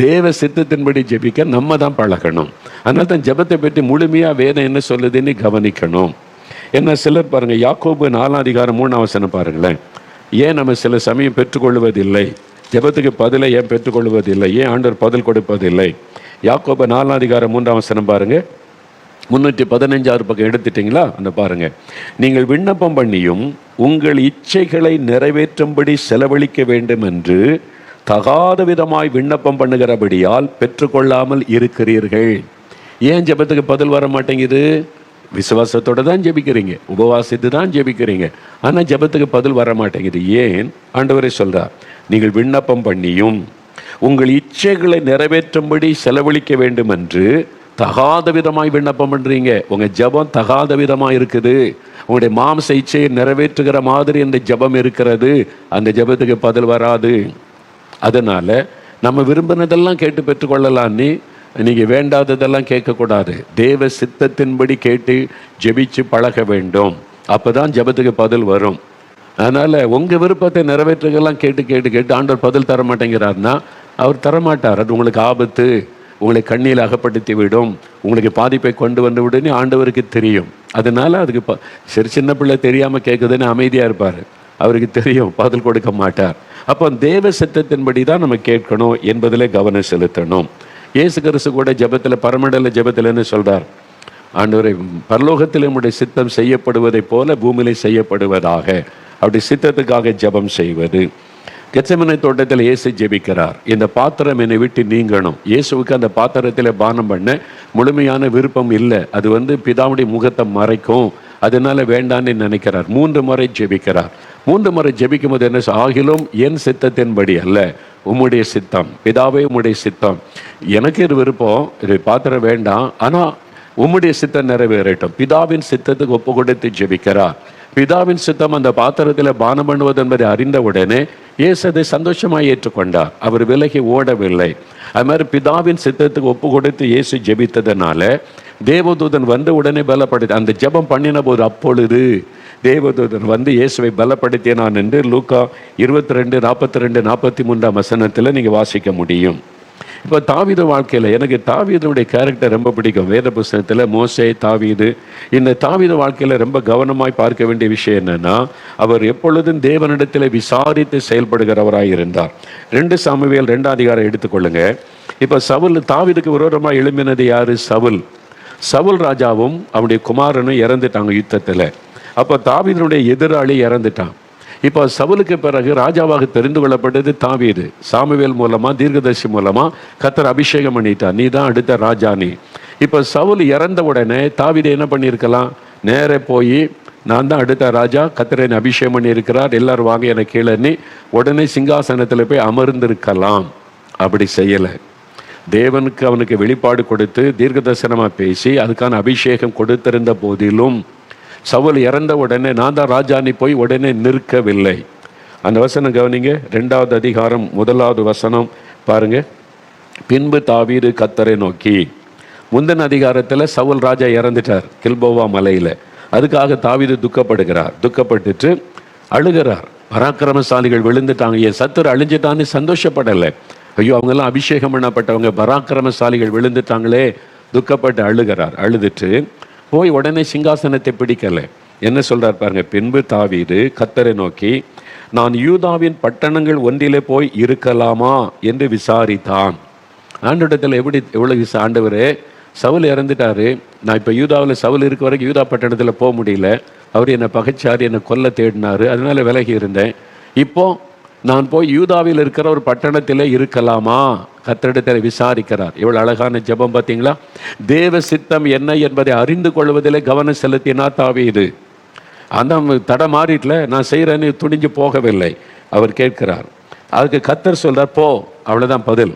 Speaker 1: தேவ சித்தத்தின்படி ஜெபிக்க நம்ம தான் பழகணும். அதனால தான் ஜெபத்தை பற்றி முழுமையாக வேதம் என்ன சொல்லுதுன்னு கவனிக்கணும். ஏன்னா சிலர் பாருங்கள், யாக்கோபு 4:3 பாருங்களேன். ஏன் நம்ம சில சமயம் பெற்றுக்கொள்வதில்லை? ஜெபத்துக்கு பதிலை ஏன் பெற்றுக்கொள்வதில்லை? ஏன் ஆண்டவர் பதில் கொடுப்பதில்லை? யாக்கோபு 4:3 பாருங்க. 315 பக்கம் எடுத்துட்டீங்களா? அந்த பாருங்க, நீங்கள் விண்ணப்பம் பண்ணியும் உங்கள் இச்சைகளை நிறைவேற்றும்படி செலவழிக்க வேண்டும் என்று தகாத விதமாய் விண்ணப்பம் பண்ணுகிறபடியால் பெற்றுக்கொள்ளாமல் இருக்கிறீர்கள். ஏன் ஜெபத்துக்கு பதில் வர மாட்டேங்குது? விசுவாசத்தோடு தான் ஜெபிக்கிறீங்க, உபவாசித்து தான் ஜெபிக்கிறீங்க, ஆனால் ஜெபத்துக்கு பதில் வர மாட்டேங்குது. ஏன்? ஆண்டவரே சொல்றார், நீங்கள் விண்ணப்பம் பண்ணியும் உங்கள் இச்சைகளை நிறைவேற்றும்படி செலவழிக்க வேண்டும் என்று தகாத விதமாய் விண்ணப்பம் பண்றீங்க. உங்க ஜெபம் தகாத விதமா இருக்குது. உங்களுடைய மாம்ச இச்சையை நிறைவேற்றுகிற மாதிரி அந்த ஜெபம் இருக்கிறது. அந்த ஜெபத்துக்கு பதில் வராது. அதனால நம்ம விரும்பினதெல்லாம் கேட்டு பெற்றுக்கொள்ளலான்னு நீங்க வேண்டாததெல்லாம் கேட்கக்கூடாது. தேவ சித்தத்தின்படி கேட்டு ஜெபிச்சு பழக வேண்டும். அப்பதான் ஜெபத்துக்கு பதில் வரும். அதனால உங்க விருப்பத்தை நிறைவேற்றுகெல்லாம் கேட்டு கேட்டு கேட்டு ஆண்டவர் பதில் தர மாட்டேங்கிறாருன்னா அவர் தரமாட்டார். அது உங்களுக்கு ஆபத்து, உங்களை கண்ணியில் அகப்படுத்தி விடும், உங்களுக்கு பாதிப்பை கொண்டு வந்து விடுன்னு ஆண்டவருக்கு தெரியும். அதனால அதுக்கு சரி, சின்ன பிள்ளை தெரியாம கேட்குதுன்னு அமைதியா இருப்பார். அவருக்கு தெரியும், பதில் கொடுக்க மாட்டார். அப்போ தேவ சித்தத்தின்படி தான் நம்ம கேட்கணும் என்பதில் கவனம் செலுத்தணும். இயேசு கிறிஸ்து கூட ஜெபத்தில், பரமண்டல ஜெபத்தில் என்ன சொல்றார்? ஆண்டவரே, பரலோகத்தில் நம்முடைய சித்தம் செய்யப்படுவதை போல பூமியிலே செய்யப்படுவதாக. அப்படி சித்தத்துக்காக ஜெபம் செய்வது. கெத்செமனே தோட்டத்தில் இயேசு ஜெபிக்கிறார், இந்த பாத்திரம் என்னை விட்டு நீங்கணும். இயேசுவுக்கு அந்த பாத்திரத்தில் பானம் பண்ண முழுமையான விருப்பம் இல்லை. அது பிதாவுடைய முகத்தை மறைக்கும், அதனால வேண்டான்னு நினைக்கிறார். 3 முறை ஜெபிக்கிறார். 3 முறை ஜெபிக்கும் போது என்ன? ஆகிலும் என் சித்தத்தின்படி அல்ல, உம்முடைய சித்தம். பிதாவே, உம்முடைய சித்தம். எனக்கு இது விருப்பம், இது பாத்திரம் வேண்டாம், ஆனால் உம்முடைய சித்தம் நிறைவேறட்டும். பிதாவின் சித்தத்துக்கு ஒப்பு கொடுத்து ஜெபிக்கிறார். பிதாவின் சித்தம் அந்த பாத்திரத்தில் பானம் பண்ணுவது என்பதை அறிந்த உடனே இயேசு அதை சந்தோஷமாக ஏற்றுக்கொண்டார். அவர் விலகி ஓடவில்லை. அது மாதிரி பிதாவின் சித்தத்துக்கு ஒப்பு கொடுத்து இயேசு ஜெபித்ததுனால தேவதூதன் வந்து உடனே பலப்படுத்தி அந்த ஜெபம் பண்ணின போது அப்பொழுது தேவதூதன் வந்து இயேசுவை பலப்படுத்தினான் என்று லூக்கா 22, 42, 43 வசனத்தில் நீங்கள் வாசிக்க முடியும். இப்போ தாவீது வாழ்க்கையில் எனக்கு தாவீதுடைய கேரக்டர் ரொம்ப பிடிக்கும். வேத புஸ்தகத்தில் மோசே, தாவீது, இந்த தாவீது வாழ்க்கையில் ரொம்ப கவனமாய் பார்க்க வேண்டிய விஷயம் என்னன்னா, அவர் எப்பொழுதும் தேவனிடத்தில் விசாரித்து செயல்படுகிறவராய் இருந்தார். 2 சாமுவேல் 2 அதிகாரம் எடுத்துக்கொள்ளுங்க. இப்போ சவுல், தாவீதுக்கு விரோதமாக எழும்பினது யாரு? சவுல் ராஜாவும் அவனுடைய குமாரனும் இறந்துட்டாங்க யுத்தத்தில். அப்போ தாவீதுடைய எதிராளி இறந்துட்டான். இப்போ சவுலுக்கு பிறகு ராஜாவாக தெரிந்து கொள்ளப்பட்டது தாவீது. சாமுவேல் மூலமா, தீர்க்கதரிசி மூலமா கர்த்தர் அபிஷேகம் பண்ணிட்டார், நீ தான் அடுத்த ராஜா நீ. இப்போ சவுல் இறந்த உடனே தாவீது என்ன பண்ணியிருக்கலாம்? நேர போய் நான் தான் அடுத்த ராஜா, கர்த்தர் என்னை அபிஷேகம் பண்ணியிருக்கிறார், எல்லாரும் வாங்க எனக்கு கீழே, உடனே சிங்காசனத்தில் போய் அமர்ந்திருக்கலாம். அப்படி செய்யலை. தேவனுக்கு அவனுக்கு வெளிப்பாடு கொடுத்து தீர்க்க தரிசனமாக பேசி அதுக்கான அபிஷேகம் கொடுத்திருந்த போதிலும் சவுல் இறந்த உடனே நான் தான் ராஜானி போய் உடனே நிற்கவில்லை. அந்த வசனம் கவனிங்க. 2வது அதிகாரம் 1வது வசனம் பாருங்க. பின்பு தாவீது கர்த்தரை நோக்கி. முந்தின அதிகாரத்தில் சவுல் ராஜா இறந்துட்டார் கில்போவா மலையில். அதுக்காக தாவீது துக்கப்பட்டுட்டு அழுகிறார். பராக்கிரமசாலிகள் விழுந்துட்டாங்க, என் சத்துரு அழிஞ்சிட்டான்னு சந்தோஷப்படலை. ஐயோ, அவங்கெல்லாம் அபிஷேகம் பண்ணப்பட்டவங்க, பராக்கிரமசாலிகள் விழுந்துட்டாங்களே, துக்கப்பட்டு அழுகிறார். அழுதுட்டு போய் உடனே சிங்காசனத்தை பிடிக்கலை. என்ன சொல்றார் பாருங்க. பின்பு தாவீது கர்த்தரை நோக்கி, நான் யூதாவின் பட்டணங்கள் ஒன்றிலே போய் இருக்கலாமா என்று விசாரித்தான். ஆண்டவரிடத்தில் எவ்வளவு ஆண்டவரே, சவுல் இறந்துட்டாரு, நான் இப்போ யூதாவில் சவுல் இருக்க வரைக்கும் யூதா பட்டணத்தில் போக முடியல, அவர் என்னை பகைச்சார், என்னை கொல்ல தேடினாரு, அதனால விலகி இருந்தேன். இப்போ நான் போய் யூதாவில் இருக்கிற ஒரு பட்டணத்திலே இருக்கலாமா? கர்த்தரிடத்தில் விசாரிக்கிறார். எவ்வளவு அழகான ஜெபம் பார்த்தீங்களா? தேவ சித்தம் என்ன என்பதை அறிந்து கொள்வதிலே கவனம் செலுத்தினார் தாவீது. அந்த தடை மாறிட்டல, நான் செய்கிறேன்னு துணிஞ்சு போகவில்லை. அவர் கேட்கிறார். அதுக்கு கர்த்தர் சொல்றார், போ. அவ்வளோதான் பதில்.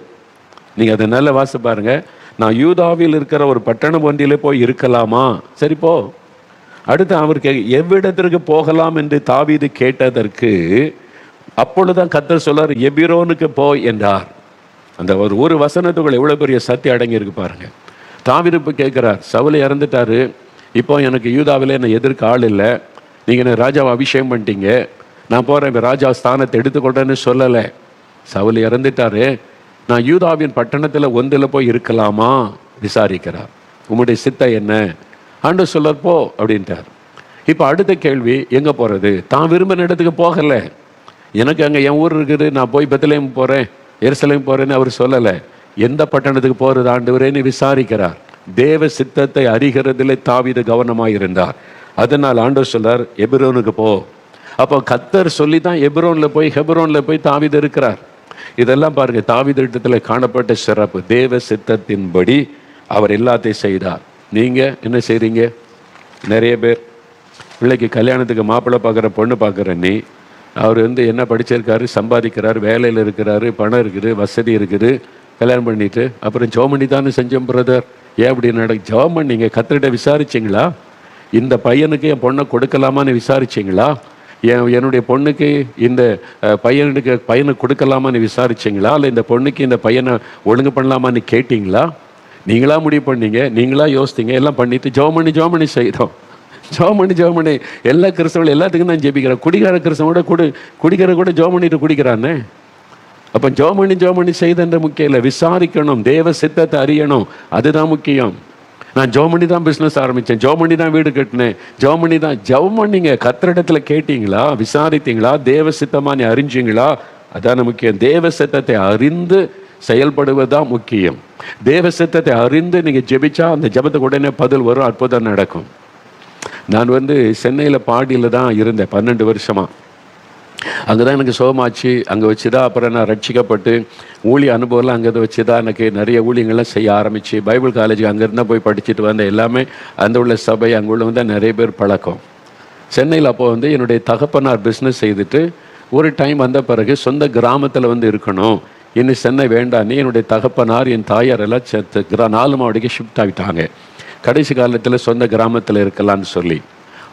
Speaker 1: நீங்கள் அதை நல்ல வாசி பாருங்க. நான் யூதாவில் இருக்கிற ஒரு பட்டணம் ஒன்றிலே போய் இருக்கலாமா? சரி போ. அடுத்து அவருக்கு எவ்விடத்திற்கு போகலாம் என்று தாவீது கேட்டதற்கு அப்பொழுதுதான் கர்த்தர் சொல்றார், எபிரோனுக்கு போய் என்றார். அந்த ஒரு வசனத்துக்குள்ள எவ்வளவு பெரிய சத்தியம் அடங்கி இருக்கு பாருங்க. தாவீது இப்போ கேட்கிறார், சவுல் இறந்துட்டாரு, இப்போ எனக்கு யூதாவில் என்னை எதிர்க்க ஆள் இல்லை, நீங்கள் என்ன ராஜாவை அபிஷேகம் பண்ணிட்டீங்க, நான் போகிறேன், ராஜா ஸ்தானத்தை எடுத்துக்கொண்டேன்னு சொல்லலை. சவுல் இறந்துட்டாரு, நான் யூதாவின் பட்டணத்தில் ஒன்றில் போய் இருக்கலாமா விசாரிக்கிறார். உம்முடைய சித்தம் என்ன? ஆண்டவர் சொல்றார், போ அப்படின்ட்டார். இப்போ அடுத்த கேள்வி, எங்கே போகிறது? தான் விரும்பின இடத்துக்கு போகலை. எனக்கு அங்கே என் ஊர் இருக்குது, நான் போய் பெத்லெஹேம் போகிறேன், எருசலேம் போகிறேன்னு அவர் சொல்லலை. எந்த பட்டணத்துக்கு போகிறது ஆண்டவரேன்னு விசாரிக்கிறார். தேவ சித்தத்தை அறிகிறதிலே தாவீது கவனமாக இருந்தார். அதனால் ஆண்டவர் சொல்றார், எபிரோனுக்கு போ. அப்போ கர்த்தர் சொல்லி தான் ஹெப்ரோனில் போய் தாவீது இருக்கிறார். இதெல்லாம் பாருங்க, தாவீது இடத்துல காணப்பட்ட சிறப்பு. தேவ சித்தத்தின்படி அவர் எல்லாத்தையும் செய்தார். நீங்கள் என்ன செய்கிறீங்க? நிறைய பேர் பிள்ளைக்கு கல்யாணத்துக்கு மாப்பிள்ளை பார்க்குற, பொண்ணு பார்க்குற, நீ அவர் என்ன படிச்சிருக்காரு, சம்பாதிக்கிறார், வேலையில் இருக்கிறாரு, பணம் இருக்குது, வசதி இருக்குது, கல்யாணம் பண்ணிட்டு அப்புறம் ஜெபம் பண்ணி தானே செஞ்சோம் பிரதர். ஏன் அப்படி ஜெபம் பண்ணீங்க? கர்த்தர்கிட்ட விசாரிச்சிங்களா? இந்த பையனுக்கு என் பொண்ணை கொடுக்கலாமான்னு விசாரிச்சிங்களா? என்னுடைய பொண்ணுக்கு இந்த பையனுக்கு கொடுக்கலாமான்னு விசாரிச்சிங்களா? இல்லை இந்த பொண்ணுக்கு இந்த பையனை ஒழுங்கு பண்ணலாமான்னு கேட்டிங்களா? நீங்களா முடிவு பண்ணீங்க, நீங்களா யோசித்தீங்க, எல்லாம் பண்ணிட்டு ஜெபம் பண்ணி செய்தோம். ஜெபம் பண்ணி எல்லா கிறிஸ்தவர்களும் எல்லாத்துக்கும் தான் ஜெபிக்கிறேன். குடிகார கிறிஸ்தவோட குடிக்கிற கூட ஜெபம் பண்ணிட்டு குடிக்கிறானே. அப்போ ஜெபம் பண்ணி செய்தன்ற முக்கியம் இல்லை, விசாரிக்கணும், தேவ சித்தத்தை அறியணும், அதுதான் முக்கியம். நான் ஜெபம் பண்ணி தான் பிஸ்னஸ் ஆரம்பித்தேன், ஜெபம் பண்ணி தான் வீடு கட்டினேன், ஜெபம் பண்ணிங்க. கர்த்தரிடத்தில் கேட்டீங்களா? விசாரித்தீங்களா? தேவ சித்தமாக நீ அறிஞ்சிங்களா? அதான முக்கியம். தேவ சித்தத்தை அறிந்து செயல்படுவதுதான் முக்கியம். தேவ சித்தத்தை அறிந்து நீங்கள் ஜெபிச்சா அந்த ஜெபத்துக்கு உடனே பதில் வரும், அற்புதம் நடக்கும். நான் சென்னையில் பாடியில் தான் இருந்தேன் 12 வருஷமாக. அங்கே தான் எனக்கு சோகமாச்சு. அங்கே வச்சு தான் அப்புறம் நான் ரட்சிக்கப்பட்டு ஊழிய அனுபவம்லாம் அங்கே வச்சு தான் எனக்கு நிறைய ஊழியங்கள்லாம் செய்ய ஆரம்பிச்சு. பைபிள் காலேஜுக்கு அங்கேருந்தான் போய் படிச்சுட்டு வந்தேன். எல்லாமே அந்த உள்ள சபை, அங்கே உள்ள நிறைய பேர் பழக்கம். சென்னையில் அப்போ என்னுடைய தகப்பனார் பிஸ்னஸ் செய்துட்டு ஒரு டைம் வந்த பிறகு சொந்த கிராமத்தில் இருக்கணும், இன்னும் சென்னை வேண்டான்னு என்னுடைய தகப்பனார், என் தாயார் எல்லாம் 4 மாவட்டத்துக்கு ஷிஃப்ட் ஆகிட்டாங்க. கடைசி காலத்தில் சொந்த கிராமத்தில் இருக்கலான்னு சொல்லி.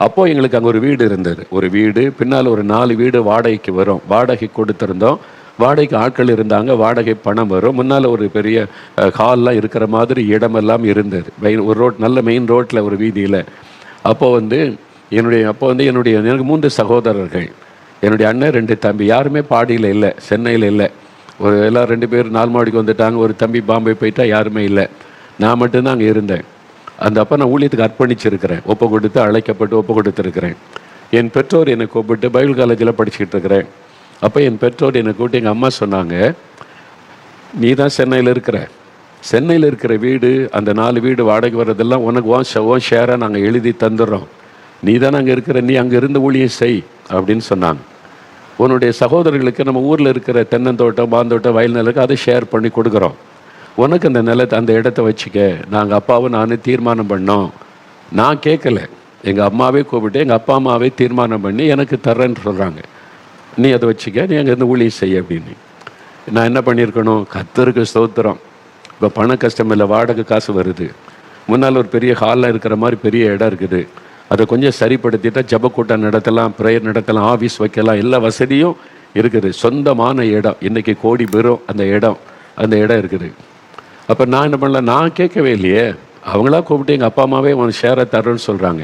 Speaker 1: அப்போது எங்களுக்கு அங்கே ஒரு வீடு இருந்தது. ஒரு வீடு பின்னால் ஒரு 4 வீடு வாடகைக்கு வரும். வாடகை கொடுத்துருந்தோம். வாடகைக்கு ஆட்கள் இருந்தாங்க, வாடகை பணம் வரும். முன்னால் ஒரு பெரிய ஹால்லாம் இருக்கிற மாதிரி இடமெல்லாம் இருந்தது. ஒரு ரோட், நல்ல மெயின் ரோட்டில் ஒரு வீதியில். அப்போது அப்போ வந்து எனக்கு 3 சகோதரர்கள். என்னுடைய அண்ணன் 2 தம்பி. யாருமே பாடியில் இல்லை, சென்னையில் இல்லை. எல்லாம் 2 பேர் 4 மாடிக்கு வந்துட்டாங்க. ஒரு தம்பி பாம்பே போயிட்டா, யாருமே இல்லை. நான் மட்டும்தான் அங்கே இருந்தேன். அப்போ நான் ஊழியத்துக்கு அர்ப்பணிச்சிருக்கிறேன். அழைக்கப்பட்டு ஒப்பு கொடுத்துருக்கிறேன். என் பெற்றோர் என்னை கூப்பிட்டு பைபிள் காலேஜில் படிச்சுக்கிட்டு இருக்கிறேன். அப்போ என் பெற்றோர் என்னை கூப்பிட்டு எங்கள் அம்மா சொன்னாங்க, நீ தான் சென்னையில் இருக்கிற வீடு, அந்த 4 வீடு வாடகை வர்றதெல்லாம் உனக்கு ஓன் ஷேராக நாங்கள் எழுதி தந்துடுறோம். நீ தானே அங்கே இருக்கிற, நீ அங்கே இருந்து ஊழியம் செய் அப்படின்னு சொன்னாங்க. உன்னுடைய சகோதரர்களுக்கு நம்ம ஊரில் இருக்கிற தென்னந்தோட்டம், மாந்தோட்டம், வயல் நிலக்கு அதை ஷேர் பண்ணி கொடுக்குறோம். உனக்கு அந்த அந்த இடத்த வச்சுக்க. நாங்கள் அப்பாவும் நானும் தீர்மானம் பண்ணோம். நான் கேட்கல, எங்கள் அம்மாவே கூப்பிட்டு எங்கள் அப்பா அம்மாவே தீர்மானம் பண்ணி எனக்கு தர்றேன்னு சொல்கிறாங்க. நீ அதை வச்சுக்க, நீ அங்கேருந்து ஊழியம் செய்ய அப்படின்னு. நான் என்ன பண்ணியிருக்கணும்? கர்த்தருக்கு ஸ்தோத்திரம். இப்போ பண கஷ்டம் இல்லை, வாடகை காசு வருது. முன்னால் ஒரு பெரிய ஹாலில் இருக்கிற மாதிரி பெரிய இடம் இருக்குது. அதை கொஞ்சம் சரிப்படுத்திட்டா ஜபக்கூட்டம் நடத்தலாம், ப்ரேயர் நடத்தலாம், ஆஃபீஸ் வைக்கலாம், எல்லா வசதியும் இருக்குது. சொந்தமான இடம். இன்றைக்கி கோடி பெறும் அந்த இடம் இருக்குது. அப்போ நான் என்ன பண்ணல, நான் கேட்கவே இல்லையே. அவங்களா கூப்பிட்டு எங்கள் அப்பா அம்மாவே உன் ஷேரை தர்றேன்னு சொல்கிறாங்க.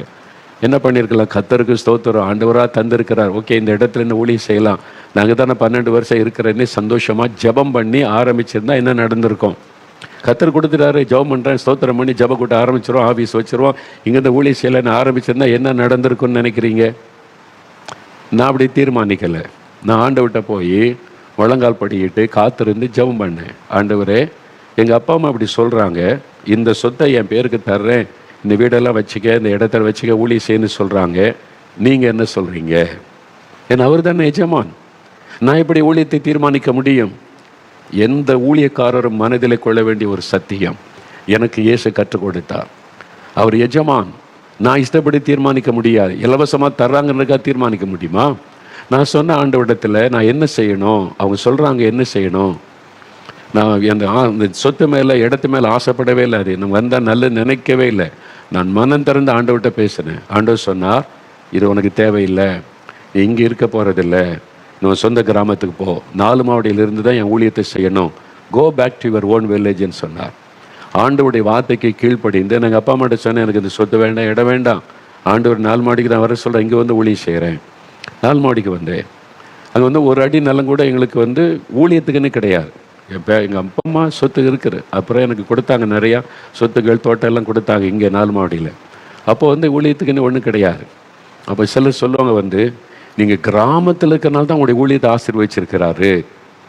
Speaker 1: என்ன பண்ணியிருக்கலாம்? கர்த்தருக்கு ஸ்தோத்திரம், ஆண்டவராக தந்திருக்கிறார். ஓகே, இந்த இடத்துல என்ன ஊழியம் செய்யலாம். நாங்கள் தானே 12 வருஷம் இருக்கிறேன்னு சந்தோஷமாக ஜபம் பண்ணி ஆரம்பிச்சிருந்தா என்ன நடந்திருக்கும்? கர்த்தர் கொடுத்துட்டாரு, ஜபம் பண்ணுறேன், ஸ்தோத்திரம் பண்ணி ஜப கூட்ட ஆரம்பிச்சிருவோம், ஆஃபீஸ் வச்சுருவோம், இங்கேருந்து ஊழியம் செய்யலைன்னு ஆரம்பிச்சிருந்தா என்ன நடந்திருக்குன்னு நினைக்கிறீங்க? நான் அப்படி தீர்மானிக்கலை. நான் ஆண்டவர்கிட்ட போய் முழங்கால் படிக்கிட்டு காத்திருந்து ஜபம் பண்ணேன். ஆண்டவரே, எங்கள் அப்பா அம்மா அப்படி சொல்கிறாங்க, இந்த சொத்தை என் பேருக்கு தர்றேன், இந்த வீடெல்லாம் வச்சுக்க, இந்த இடத்துல வச்சுக்க, ஊழியம் செய்யணும்னு சொல்கிறாங்க. நீங்கள் என்ன சொல்கிறீங்க? ஏன்னா அவர் தானே எஜமான். நான் எப்படி ஊழியத்தை தீர்மானிக்க முடியும்? எந்த ஊழியக்காரரும் மனதில் கொள்ள வேண்டிய ஒரு சத்தியம் எனக்கு இயேசு கற்றுக் கொடுத்தார். அவர் எஜமான். நான் இஷ்டப்படி தீர்மானிக்க முடியாது. இலவசமாக தர்றாங்கன்றக்கா தீர்மானிக்க முடியுமா? நான் சொன்ன ஆண்டவரிடத்தில் நான் என்ன செய்யணும், அவங்க சொல்கிறாங்க என்ன செய்யணும். நான் அந்த சொத்து மேலே, இடத்து மேலே ஆசைப்படவே இல்லை. அது எனக்கு வந்தால் நல்ல நினைக்கவே இல்லை. நான் மனம் திறந்து ஆண்டவர்கிட்ட பேசினேன். ஆண்டவர் சொன்னார், இது உனக்கு தேவையில்லை, நீ இங்கே இருக்க போகிறதில்லை, நான் சொந்த கிராமத்துக்கு போ, 4 மாவடியிலிருந்து தான் என் ஊழியத்தை செய்யணும், go back to your own வில்லேஜ்னு சொன்னார். ஆண்டவருடைய வார்த்தைக்கு கீழ்ப்படிந்து எங்கள் அப்பா அம்மாட்ட சொன்னேன், எனக்கு இந்த சொத்து வேண்டாம், இடம் வேண்டாம், ஆண்டவர் 4 மாடிக்கு தான் வர சொல்கிறேன், இங்கே வந்து ஊழியம் செய்கிறேன். 4 மாடிக்கு வந்தேன். அங்கே வந்து ஒரு அடி நிலம் கூட எங்களுக்கு ஊழியத்துக்குன்னு கிடையாது. இப்போ எங்கள் அப்பா அம்மா சொத்து இருக்குது. அப்புறம் எனக்கு கொடுத்தாங்க, நிறையா சொத்துக்கள், தோட்டம் எல்லாம் கொடுத்தாங்க இங்கே 4 மாவடியில். அப்போ ஊழியத்துக்குன்னு ஒன்றும் கிடையாது. அப்போ சிலர் சொல்லுவாங்க, நீங்கள் கிராமத்தில் இருக்கிறனால தான் உங்களுடைய ஊழியத்தை ஆசீர்வதிச்சிருக்கிறாரு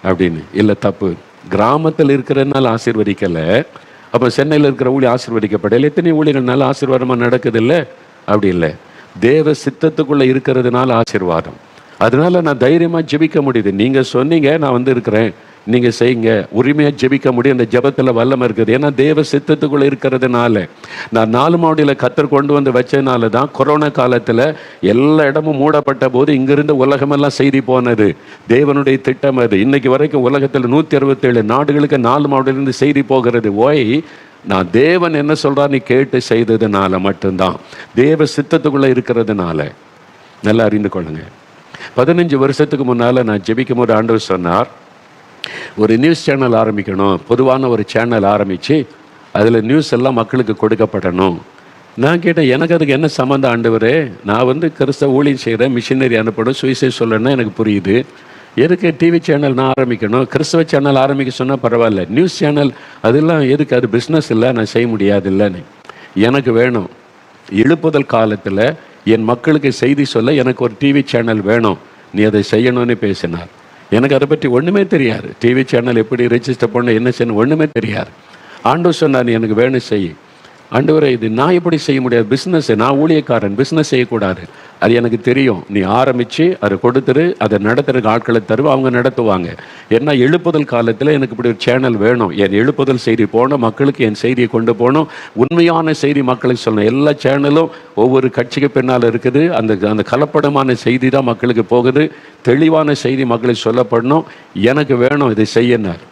Speaker 1: அப்படின்னு. இல்லை, தப்பு. கிராமத்தில் இருக்கிறதுனால ஆசீர்வதிக்கலை. அப்போ சென்னையில் இருக்கிற ஊழியம் ஆசீர்வதிக்கப்படலை. எத்தனை ஊழியர்கள்னால ஆசீர்வாதமாக நடக்குது இல்லை? அப்படி இல்லை. தேவ சித்தத்துக்குள்ளே இருக்கிறதுனால ஆசீர்வாதம். அதனால நான் தைரியமாக ஜெபிக்க முடியுது. நீங்கள் சொன்னீங்க, நான் இருக்கிறேன், நீங்கள் செய்யுங்க, உரிமையாக ஜெபிக்க முடியும். அந்த ஜெபத்தில் வல்லமை இருக்குது. ஏன்னா தேவ சித்தத்துக்குள்ளே இருக்கிறதுனால. நான் 4 மாவடியில் கத்தர் கொண்டு வந்து வச்சதுனால தான் கொரோனா காலத்தில் எல்லா இடமும் மூடப்பட்ட போது இங்கிருந்து உலகமெல்லாம் செய்தி போனது. தேவனுடைய திட்டம் அது. இன்னைக்கு வரைக்கும் உலகத்தில் 167 நாடுகளுக்கு 4 மாவடியிலிருந்து செய்தி போகிறது. நான் தேவன் என்ன சொல்கிறார் நீ கேட்டு செய்ததுனால மட்டும்தான், தேவ சித்தத்துக்குள்ளே இருக்கிறதுனால. நல்லா அறிந்து கொள்ளுங்க. 15 வருஷத்துக்கு முன்னால் நான் ஜெபிக்கும் போது ஆண்டவர் சொன்னார், ஒரு நியூஸ் சேனல் ஆரம்பிக்கணும், பொதுவான ஒரு சேனல் ஆரம்பித்து அதில் நியூஸ் எல்லாம் மக்களுக்கு கொடுக்கப்படணும். நான் கேட்டேன், எனக்கு அதுக்கு என்ன சம்மந்தம் ஆண்டவரே? நான் கிறிஸ்தவ ஊழியம் செய்கிறேன், மிஷினரி அனுப்பணும், சுவிசேஷம் சொல்லணும்னா எனக்கு புரியுது. எதுக்கு டிவி சேனல் நான் ஆரம்பிக்கணும்? கிறிஸ்தவ சேனல் ஆரம்பிக்க சொன்னால் பரவாயில்ல, நியூஸ் சேனல் அதெல்லாம் எதுக்கு? அது பிஸ்னஸ் இல்லை, நான் செய்ய முடியாது இல்லைன்னு. எனக்கு வேணும், எழுப்புதல் காலத்தில் என் மக்களுக்கு செய்தி சொல்ல எனக்கு ஒரு டிவி சேனல் வேணும், நீ அதை செய்யணும்னு பேசினார். எனக்கு அதை பற்றி ஒன்றுமே தெரியாது. டிவி சேனல் எப்படி ரெஜிஸ்டர் பண்ண, என்ன செய்யணும், ஒன்றுமே தெரியாது. ஆண்டவர் சொன்னார், நீ எனக்கு வேணும் செய். ஆண்டவரே, இது நான் எப்படி செய்ய முடியாது? பிஸ்னஸ், நான் ஊழியக்காரன், பிஸ்னஸ் செய்யக்கூடாது. அது எனக்கு தெரியும். நீ ஆரம்பித்து அதை கொடுத்துரு, அதை நடத்துறதுக்கு ஆட்களை தருவ, அவங்க நடத்துவாங்க. ஏன்னா எழுப்புதல் காலத்தில் எனக்கு இப்படி ஒரு சேனல் வேணும். என் எழுப்புதல் செய்தி போகணும், மக்களுக்கு என் செய்தியை கொண்டு போகணும், உண்மையான செய்தி மக்களுக்கு சொல்லணும். எல்லா சேனலும் ஒவ்வொரு கட்சிக்கு பின்னால் இருக்குது. அந்த கலப்படமான செய்தி தான் மக்களுக்கு போகுது. தெளிவான செய்தி மக்களுக்கு சொல்லப்படணும். எனக்கு வேணும், இதை செய்யினார்.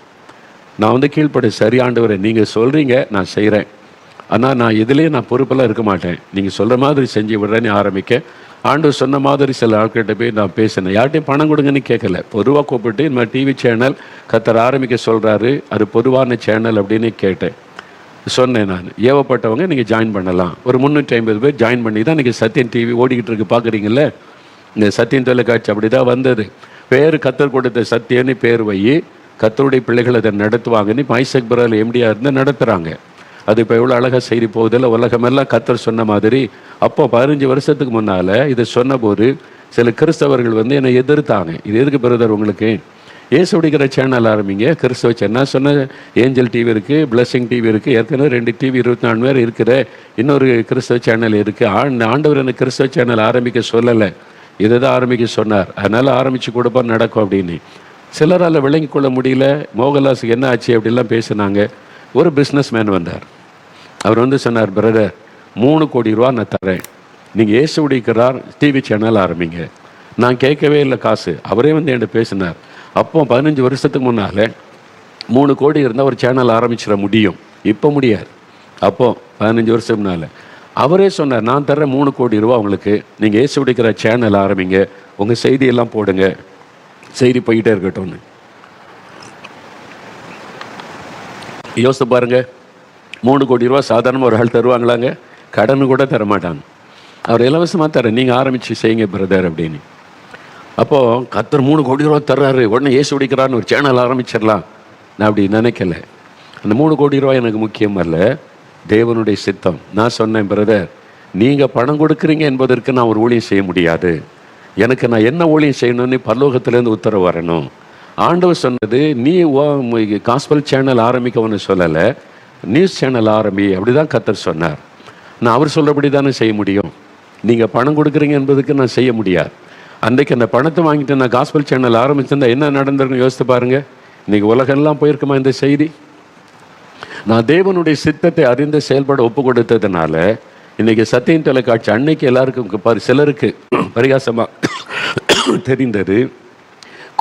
Speaker 1: நான் கீழ்ப்படி, சரி ஆண்டவரே, நீங்கள் சொல்கிறீங்க, நான் செய்கிறேன். ஆனால் நான் இதுலேயே நான் பொறுப்பெல்லாம் இருக்க மாட்டேன், நீங்கள் சொல்கிற மாதிரி செஞ்சு விடுறேன்னு ஆரம்பிக்க. ஆண்டவர் சொன்ன மாதிரி சில ஆட்கிட்ட போய் நான் பேசினேன். யார்கிட்டையும் பணம் கொடுங்கன்னு கேட்கல, பொதுவாக கூப்பிட்டு இந்த மாதிரி டிவி சேனல் கத்தர் ஆரம்பிக்க சொல்கிறாரு, அது பொதுவான சேனல் அப்படின்னு கேட்டேன். சொன்னேன் நான். ஏவப்பட்டவங்க நீங்கள் ஜாயின் பண்ணலாம். ஒரு 350 பேர் ஜாயின் பண்ணி தான் இன்றைக்கி சத்யன் டிவி ஓடிக்கிட்டு இருக்கு. பார்க்குறீங்கள, இந்த சத்யன் தொலைக்காட்சி அப்படி தான் வந்தது. பேர் கத்தர் கொடுத்த சத்தியன்னு பேர் வை, கத்தருடைய பிள்ளைகள் அதை நடத்துவாங்கன்னு இப்போ ஐசக் பரல் எம்டியாக இருந்து நடத்துகிறாங்க. அது இப்போ எவ்வளோ அழகாக செய்தி போகுதில்ல. உலகமெல்லாம் கத்தர் சொன்ன மாதிரி. அப்போ 15 வருஷத்துக்கு முன்னால் இதை சொன்னபோது சில கிறிஸ்தவர்கள் வந்து என்னை எதிர்த்தாங்க. இது எதுக்கு பிரதர் உங்களுக்கு? ஏசு உடைக்கிற சேனல் ஆரம்பிங்க, கிறிஸ்தவ சேனல். நான் சொன்ன ஏஞ்சல் டிவி இருக்குது, பிளஸிங் டிவி இருக்குது, ஏற்கனவே 2 டிவி 24 பேர் இருக்கிற இன்னொரு கிறிஸ்தவ சேனல் இருக்குது. ஆண்டவர் எனக்கு கிறிஸ்தவ சேனல் ஆரம்பிக்க சொல்லலை, இதை தான் ஆரம்பிக்க சொன்னார். அதனால் ஆரம்பித்து கொடுப்பா நடக்கும் அப்படின்னு. சிலரால் விளங்கி கொள்ள முடியல. மோகன்லாஸுக்கு என்ன ஆச்சு அப்படிலாம் பேசினாங்க. ஒரு பிஸ்னஸ் மேன் வந்தார். அவர் வந்து சொன்னார், பிரதர் 3 கோடி ரூபா நான் தரேன், நீங்கள் ஏசு உடைக்கிறார் டிவி சேனல் ஆரம்பிங்க. நான் கேட்கவே இல்லை காசு. அவரே வந்து என்கிட்ட பேசினார். அப்போ 15 வருஷத்துக்கு முன்னால் 3 கோடி இருந்தால் ஒரு சேனல் ஆரம்பிச்சிட முடியும், இப்போ முடியாது. அப்போது 15 வருஷம் முன்னால் அவரே சொன்னார், நான் தர்றேன் 3 கோடி ரூபா உங்களுக்கு, நீங்கள் ஏசு உடைக்கிற சேனல் ஆரம்பிங்க, உங்கள் செய்தியெல்லாம் போடுங்க, செய்தி போயிட்டே இருக்கட்டும்னு. யோசித்து பாருங்க, 3 கோடி ரூபா சாதாரணமாக ஒரு ஆள் தருவாங்களாங்க? கடன் கூட தரமாட்டாங்க. அவர் இலவசமாக தரேன், நீங்கள் ஆரம்பித்து செய்யுங்க பிரதர் அப்படின்னு. அப்போது கத்தர் 3 கோடி ரூபா தர்றாரு, உடனே ஏசு உடைக்கிறான்னு ஒரு சேனல் ஆரம்பிச்சிடலாம். நான் அப்படி நினைக்கல. அந்த 3 கோடி ரூபா எனக்கு முக்கியம் அல்ல, தேவனுடைய சித்தம். நான் சொன்னேன், பிரதர் நீங்கள் பணம் கொடுக்குறீங்க என்பதற்கு நான் ஒரு ஊழியம் செய்ய முடியாது. எனக்கு நான் என்ன ஊழியம் செய்யணும்னு பரலோகத்திலேருந்து உத்தரவு வரணும். ஆண்டவர் சொன்னது, நீ காஸ்பல் சேனல் ஆரம்பிக்க ஒன்று சொல்லலை, நியூஸ் சேனல் ஆரம்பி, அப்படி தான் கத்தர் சொன்னார். நான் அவர் சொல்கிறபடி தானே செய்ய முடியும். நீங்கள் பணம் கொடுக்குறீங்க என்பதுக்கு நான் செய்ய முடியாது. அன்றைக்கு அந்த பணத்தை வாங்கிட்டு நான் காஸ்பல் சேனல் ஆரம்பிச்சிருந்தா என்ன நடந்திருக்குன்னு யோசித்து பாருங்கள். இன்றைக்கி உலகெல்லாம் போயிருக்குமா இந்த செய்தி? நான் தேவனுடைய சித்தத்தை அறிந்து செயல்பட ஒப்பு கொடுத்ததுனால இன்றைக்கி சத்தியம் தொலைக்காட்சி அன்னைக்கு எல்லாருக்கும் சிலருக்கு பரிகாசமாக தெரிந்தது.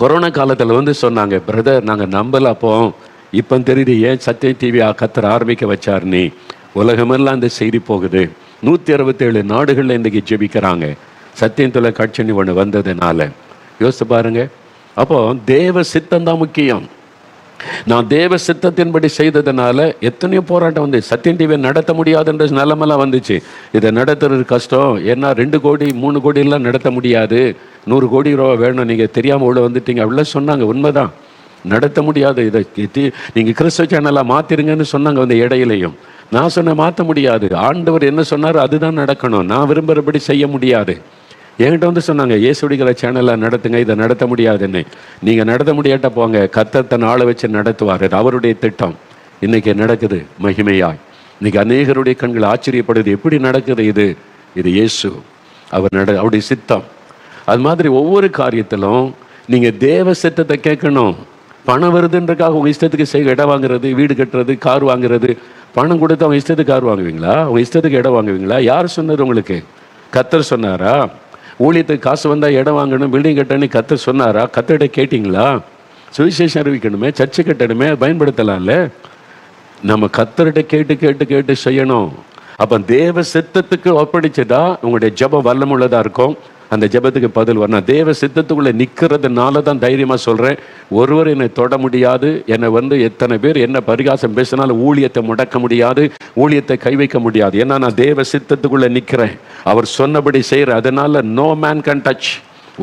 Speaker 1: கொரோனா காலத்தில் வந்து சொன்னாங்க, பிரதர் நாங்கள் நம்பல, அப்போ இப்போ தெரியுது ஏன் சத்தியம் டிவி கத்தர் ஆரம்பிக்க வச்சார். நீ உலகமெல்லாம் இந்த செய்தி போகுது. 167 நாடுகளில் இன்றைக்கி ஜெபிக்கிறாங்க சத்தியம் தொலைக்காட்சி ஒன்று வந்ததுனால. யோசித்து பாருங்க. அப்போ தேவ சித்தம் தான் முக்கியம். நான் தேவ சித்தத்தின்படி செய்ததுனால எத்தனையோ போராட்டம் வந்து சத்தியம் டிவியை நடத்த முடியாதுன்ற நிலமெல்லாம் வந்துச்சு. இதை நடத்துறது கஷ்டம், ஏன்னா 2 கோடி 3 கோடியெல்லாம் நடத்த முடியாது, 100 கோடி ரூபா வேணும், நீங்கள் தெரியாமல் உள்ள வந்துட்டீங்க அப்படிலாம் சொன்னாங்க. உண்மைதான், நடத்த முடியாது. இதை நீங்கள் கிறிஸ்தவ சேனலாக மாற்றிருங்கன்னு சொன்னாங்க வந்து இடையிலையும். நான் சொன்ன மாற்ற முடியாது, ஆண்டவர் என்ன சொன்னார் அதுதான் நடக்கணும், நான் விரும்புகிறபடி செய்ய முடியாது. என்கிட்ட வந்து சொன்னாங்க, ஏசு உடைக்கிற சேனலை நடத்துங்க, இதை நடத்த முடியாதுன்னு. நீங்கள் நடத்த முடியாட்ட போங்க, கர்த்தர் தன் ஆளை வச்சு நடத்துவார், அவருடைய திட்டம். இன்றைக்கி நடக்குது மகிமையாய். இன்றைக்கி அநேகருடைய கண்கள் ஆச்சரியப்படுது, எப்படி நடக்குது இது? இது இயேசு, அவருடைய சித்தம். அது மாதிரி ஒவ்வொரு காரியத்திலும் நீங்கள் தேவ சித்தத்தை கேட்கணும். பணம் வருதுன்றக்காக உங்கள் இஷ்டத்துக்கு செய்ய இடம் வாங்குறது, வீடு கட்டுறது, கார் வாங்குறது. பணம் கொடுத்து அவங்க இஷ்டத்துக்கு கார் வாங்குவீங்களா? அவங்க இஷ்டத்துக்கு இடம் வாங்குவீங்களா? யார் சொன்னது உங்களுக்கு? கர்த்தர் சொன்னாரா? ஊழியத்துக்கு காசு வந்தால் இடம் வாங்கணும், பில்டிங் கட்டணும்னு கர்த்தர் சொன்னாரா? கர்த்தர்கிட்ட கேட்டிங்களா? சுவிசேஷம் அறிவிக்கணுமே, சர்ச்சை கட்டணுமே, பயன்படுத்தலாம்ல. நம்ம கர்த்தர்கிட்ட கேட்டு கேட்டு கேட்டு செய்யணும். அப்போ தேவ சித்தத்துக்கு ஒப்படைச்சதா உங்களுடைய ஜெபம் வல்லமுள்ளதாக இருக்கும். அந்த ஜெபத்துக்கு பதில் வரணும். தேவ சித்தத்துக்குள்ளே நிற்கிறதுனால தான் தைரியமாக சொல்கிறேன், ஒருவர் என்னை தொட முடியாது. என்னை வந்து எத்தனை பேர் என்ன பரிகாசம் பேசினாலும் ஊழியத்தை முடக்க முடியாது, ஊழியத்தை கை வைக்க முடியாது. ஏன்னா நான் தேவ சித்தத்துக்குள்ளே நிற்கிறேன், அவர் சொன்னபடி செய்கிறேன். அதனால நோ மேன் கேன் டச்.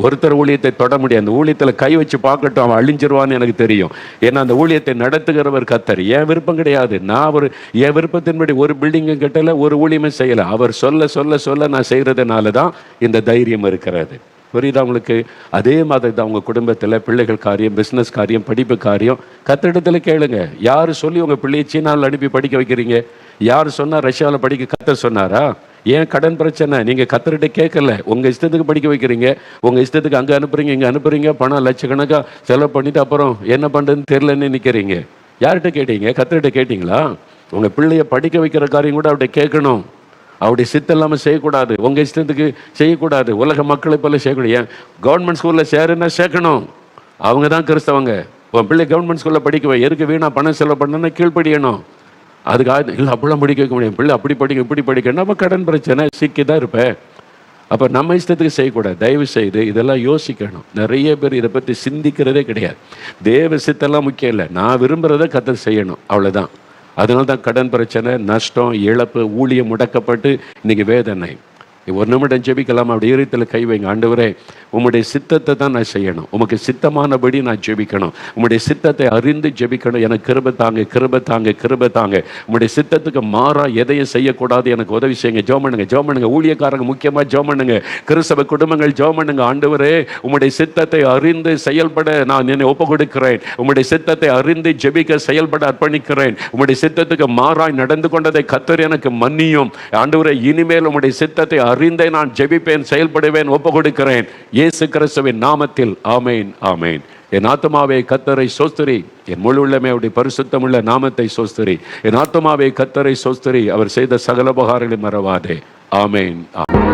Speaker 1: ஒருத்தர் ஊழியத்தை தொட முடியாது. அந்த ஊழியத்தில் கை வச்சு பார்க்கட்டும், அவன் அழிஞ்சிருவான்னு எனக்கு தெரியும். ஏன்னா அந்த ஊழியத்தை நடத்துகிறவர் கர்த்தர். என் விருப்பம் கிடையாது. நான் என் விருப்பத்தின்படி ஒரு பில்டிங்கும் கட்டலை, ஒரு ஊழியமே செய்யலை. அவர் சொல்ல சொல்ல சொல்ல நான் செய்கிறதுனால தான் இந்த தைரியம் இருக்கிறது. புரியுதா உங்களுக்கு? அதே மாதிரி தான் உங்கள் குடும்பத்தில் பிள்ளைகள் காரியம், பிஸ்னஸ் காரியம், படிப்பு காரியம் கர்த்தரிடத்தில் கேளுங்க. யார் சொல்லி உங்கள் பிள்ளையை சீனாவில் அனுப்பி படிக்க வைக்கிறீங்க? யார் சொன்னால் ரஷ்யாவில் படிக்க கர்த்தர் சொன்னாரா? ஏன் கடன் பிரச்சனை? நீங்கள் கர்த்தர்கிட்ட கேட்கல, உங்கள் இஷ்டத்துக்கு படிக்க வைக்கிறீங்க, உங்கள் இஷ்டத்துக்கு அங்கே அனுப்புறீங்க, இங்கே அனுப்புறீங்க, பணம் லட்சக்கணக்காக செலவு பண்ணிட்டு அப்புறம் என்ன பண்ணுறதுன்னு தெரிலன்னு நிற்கிறீங்க. யார்கிட்ட கேட்டீங்க? கர்த்தர்கிட்ட கேட்டிங்களா? உங்கள் பிள்ளைய படிக்க வைக்கிற காரியம் கூட அவர்கிட்ட கேட்கணும். அவருடைய சித்தம் இல்லாமல் செய்யக்கூடாது, உங்கள் இஷ்டத்துக்கு செய்யக்கூடாது, உலக மக்களை போல செய்யக்கூடாது. ஏன் கவர்மெண்ட் ஸ்கூலில் சேருன்னா சேர்க்கணும், அவங்க தான் கிறிஸ்தவங்க. உன் பிள்ளை கவர்மெண்ட் ஸ்கூலில் படிக்க வை, எதுக்கு வீணா பணம் செலவு பண்ணணும்னா கீழ்ப்படியணும். அதுக்காக இல்லை அப்படிலாம் படிக்க வைக்க முடியும், பிள்ளை அப்படி படிக்க இப்படி படிக்கணும், நம்ம கடன் பிரச்சனை சிக்கி தான் இருப்பேன். அப்போ நம்ம இஷ்டத்துக்கு செய்யக்கூடாது. தயவு செய்து இதெல்லாம் யோசிக்கணும். நிறைய பேர் இதை பற்றி சிந்திக்கிறதே கிடையாது. தேவ சித்தெல்லாம் முக்கியம் இல்லை, நான் விரும்புகிறத கர்த்தர் செய்யணும், அவ்வளோதான். அதனால தான் கடன் பிரச்சனை, நஷ்டம், இழப்பு, ஊழியம் முடக்கப்பட்டு இன்னைக்கு வேதனை. ஒரு நிமிடம் ஜெபிக்கலாம். அப்படி இருத்தில் கை வைங்க. ஆண்டவரே, உம்முடைய சித்தத்தை தான் நான் செய்யணும், உமக்கு சித்தமானபடி நான் ஜெபிக்கணும், உம்முடைய சித்தத்தை அறிந்து ஜெபிக்கணும். எனக்கு கிருபை தாங்க, கிருபை தாங்க, கிருபை தாங்க. உம்முடைய சித்தத்துக்கு மாறா எதையும் செய்யக்கூடாது, எனக்கு உதவி செய்யுங்க. ஜெபம் பண்ணுங்க, ஜெபம் பண்ணுங்க. ஊழியக்காரங்க முக்கியமாக ஜெபம் பண்ணுங்க. கிறிஸ்தவ குடும்பங்கள் ஜெபம் பண்ணுங்க. ஆண்டவரே, உம்முடைய சித்தத்தை அறிந்து செயல்பட நான் என்னை ஒப்பு கொடுக்கிறேன். உம்முடைய சித்தத்தை அறிந்து ஜெபிக்க செயல்பட அர்ப்பணிக்கிறேன். உம்முடைய சித்தத்துக்கு மாறாய் நடந்து கொண்டதை கர்த்தர் எனக்கு மன்னியும். ஆண்டவரே, இனிமேல் உம்முடைய சித்தத்தை அறிந்தே நான் ஜெபிப்பேன், செயல்படுவேன், ஒப்பு கொடுக்கிறேன். இயேசு கிறிஸ்துவின் நாமத்தில் ஆமேன், ஆமேன். என் ஆத்துமாவே கர்த்தரை சோஸ்திரி, என் முழு உள்ளமே அவருடைய பரிசுத்தமுள்ள நாமத்தை சோஸ்திரி. என் ஆத்துமாவே கர்த்தரை சோஸ்திரி, அவர் செய்த சகல உபகாரங்களை மறவாதே. ஆமேன், ஆமேன்.